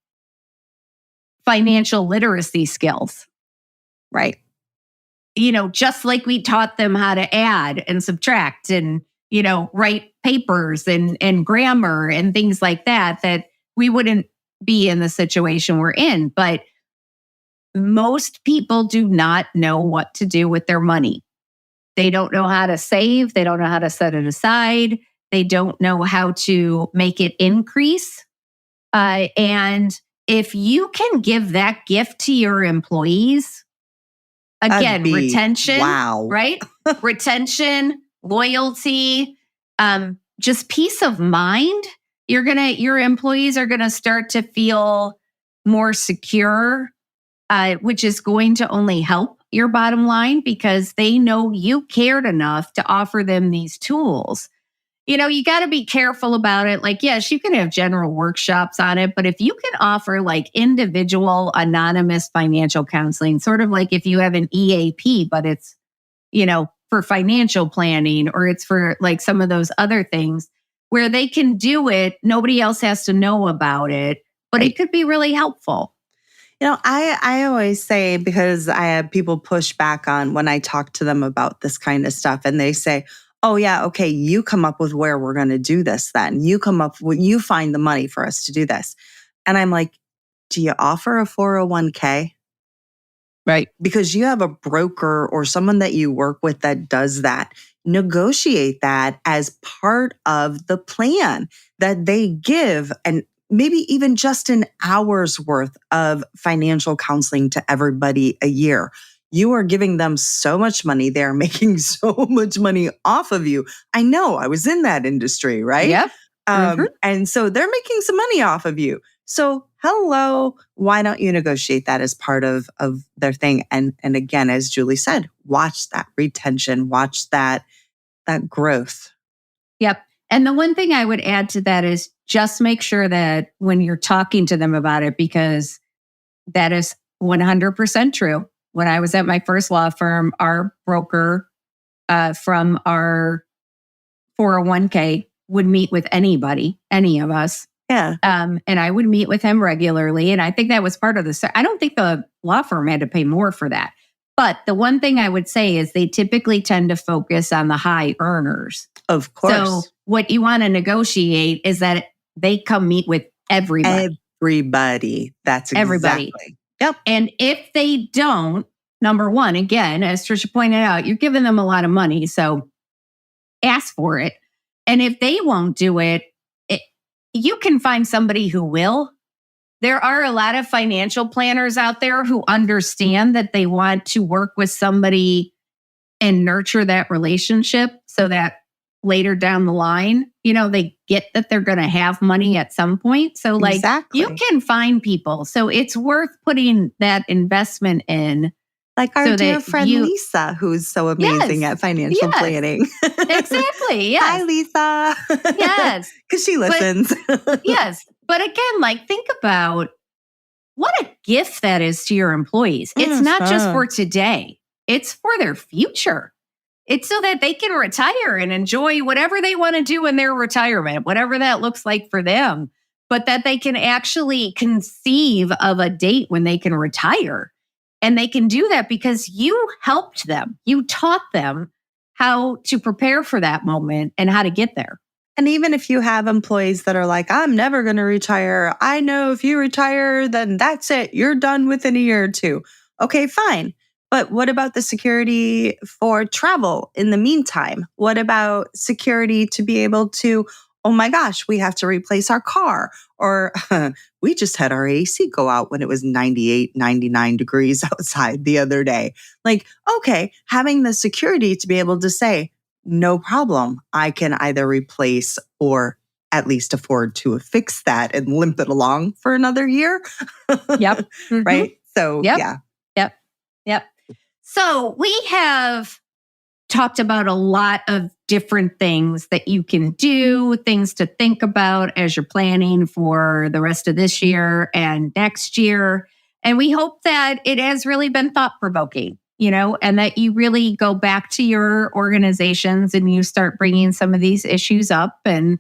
financial literacy skills, right? You know, just like we taught them how to add and subtract and, you know, write papers and grammar and things like that, that we wouldn't be in the situation we're in. But most people do not know what to do with their money. They don't know how to save. They don't know how to set it aside. They don't know how to make it increase. And if you can give that gift to your employees, again, retention, wow. right? Retention, loyalty, just peace of mind. Your employees are gonna start to feel more secure, which is going to only help your bottom line because they know you cared enough to offer them these tools. You got to be careful about it. Like, yes, you can have general workshops on it, but if you can offer like individual anonymous financial counseling, sort of like if you have an EAP, but it's, for financial planning, or it's for like some of those other things where they can do it, nobody else has to know about it, but it could be really helpful. I always say, because I have people push back on when I talk to them about this kind of stuff, and they say, oh yeah, okay, you come up with where we're going to do this then. You find the money for us to do this. And I'm like, do you offer a 401k? Right. Because you have a broker or someone that you work with that does that. Negotiate that as part of the plan that they give, and maybe even just an hour's worth of financial counseling to everybody a year. You are giving them so much money. They're making so much money off of you. I know, I was in that industry, right? Yep. And so they're making some money off of you. So hello, why don't you negotiate that as part of their thing? And again, as Julie said, watch that retention, watch that growth. Yep. And the one thing I would add to that is just make sure that when you're talking to them about it, because that is 100% true. When I was at my first law firm, our broker from our 401k would meet with anybody, any of us. Yeah. And I would meet with him regularly. And I think that was part of I don't think the law firm had to pay more for that. But the one thing I would say is they typically tend to focus on the high earners. Of course. So what you want to negotiate is that they come meet with everybody. Everybody. That's everybody. Exactly. Yep. And if they don't, number one, again, as Trisha pointed out, you're giving them a lot of money. So ask for it. And if they won't do it, you can find somebody who will. There are a lot of financial planners out there who understand that they want to work with somebody and nurture that relationship so that later down the line, they get that they're going to have money at some point. So exactly. You can find people. So it's worth putting that investment in. Like our dear friend Lisa, who's so amazing at financial planning. Exactly. Yes. Hi, Lisa. Yes. Because she listens. Yes. But again, think about what a gift that is to your employees. It's not just for today. It's for their future. It's so that they can retire and enjoy whatever they want to do in their retirement, whatever that looks like for them, but that they can actually conceive of a date when they can retire. And they can do that because you helped them. You taught them how to prepare for that moment and how to get there. And even if you have employees that are like, I'm never going to retire. I know if you retire, then that's it. You're done within a year or two. Okay, fine. But what about the security for travel in the meantime? What about security to be able to, oh my gosh, we have to replace our car, or we just had our AC go out when it was 98, 99 degrees outside the other day. Okay, having the security to be able to say, no problem, I can either replace or at least afford to fix that and limp it along for another year. Yep. Mm-hmm. Right? So, yeah. Yep. So we have talked about a lot of different things that you can do, things to think about as you're planning for the rest of this year and next year. And we hope that it has really been thought-provoking, and that you really go back to your organizations and you start bringing some of these issues up and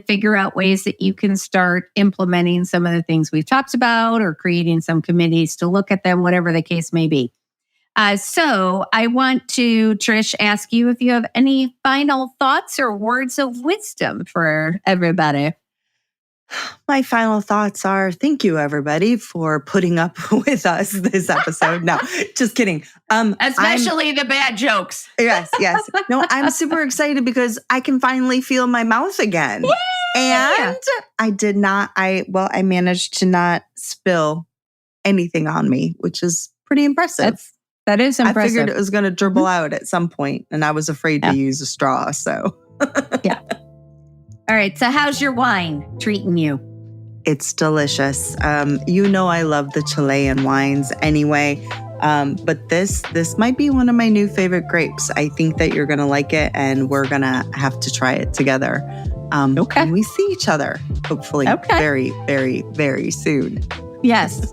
figure out ways that you can start implementing some of the things we've talked about, or creating some committees to look at them, whatever the case may be. So I want to, Trish, ask you if you have any final thoughts or words of wisdom for everybody. My final thoughts are, thank you, everybody, for putting up with us this episode. No, just kidding. Especially the bad jokes. Yes. No, I'm super excited because I can finally feel my mouth again. Yay! And I managed to not spill anything on me, which is pretty impressive. That is I impressive. figured it was going to dribble out at some point, and I was afraid Yeah. to use a straw. So All right. So how's your wine treating you? it's delicious. You know I love the Chilean wines anyway, but this might be one of my new favorite grapes. I think that you're going to like it, and we're going to have to try it together. Okay. When we see each other, hopefully very, very, very soon. Yes.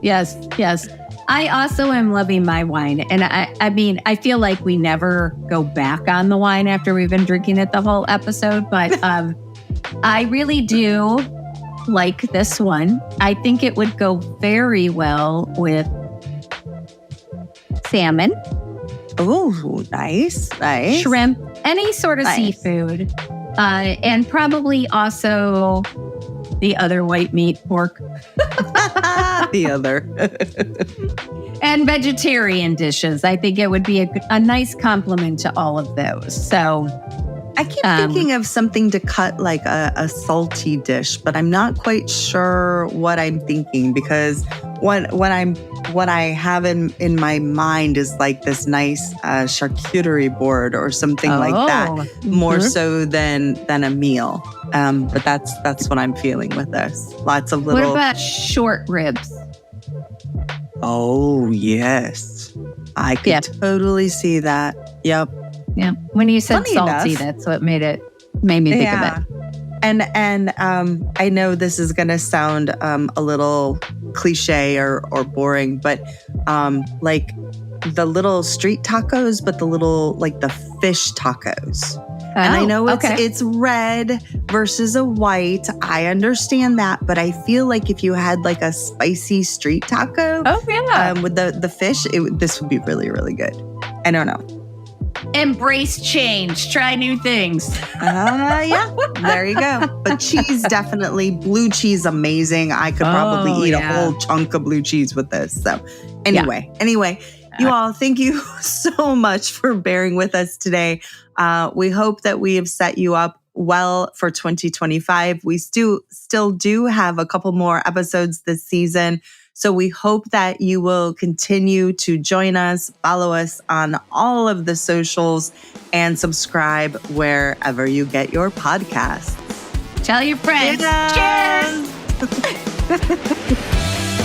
I also am loving my wine. And I mean, I feel like we never go back on the wine after we've been drinking it the whole episode, but I really do like this one. I think it would go very well with salmon, Oh, nice. shrimp, any sort of Nice. seafood, and probably also the other white meat, pork, The other. and vegetarian dishes. I think it would be a nice complement to all of those. So I keep thinking of something to cut like a salty dish, but I'm not quite sure what I'm thinking, because what I have in my mind is like this nice charcuterie board or something like that, more so than a meal. But that's what I'm feeling with this. Lots of little. What about short ribs? Oh yes, I could totally see that. Yep. Yeah. When you said Funny salty, enough. that's what made me think of it. And I know this is going to sound a little cliche or boring, but like the little street tacos, but the little like the fish tacos. And I know it's red versus a white. I understand that, but I feel like if you had like a spicy street taco with the fish, this would be really, really good. I don't know. Embrace change. Try new things. Yeah, there you go. But cheese, definitely. Blue cheese, amazing. I could probably eat a whole chunk of blue cheese with this. So anyway, you all, thank you so much for bearing with us today. We hope that we have set you up well for 2025. We still do have a couple more episodes this season. So we hope that you will continue to join us, follow us on all of the socials, and subscribe wherever you get your podcasts. Tell your friends. Cheers! Cheers.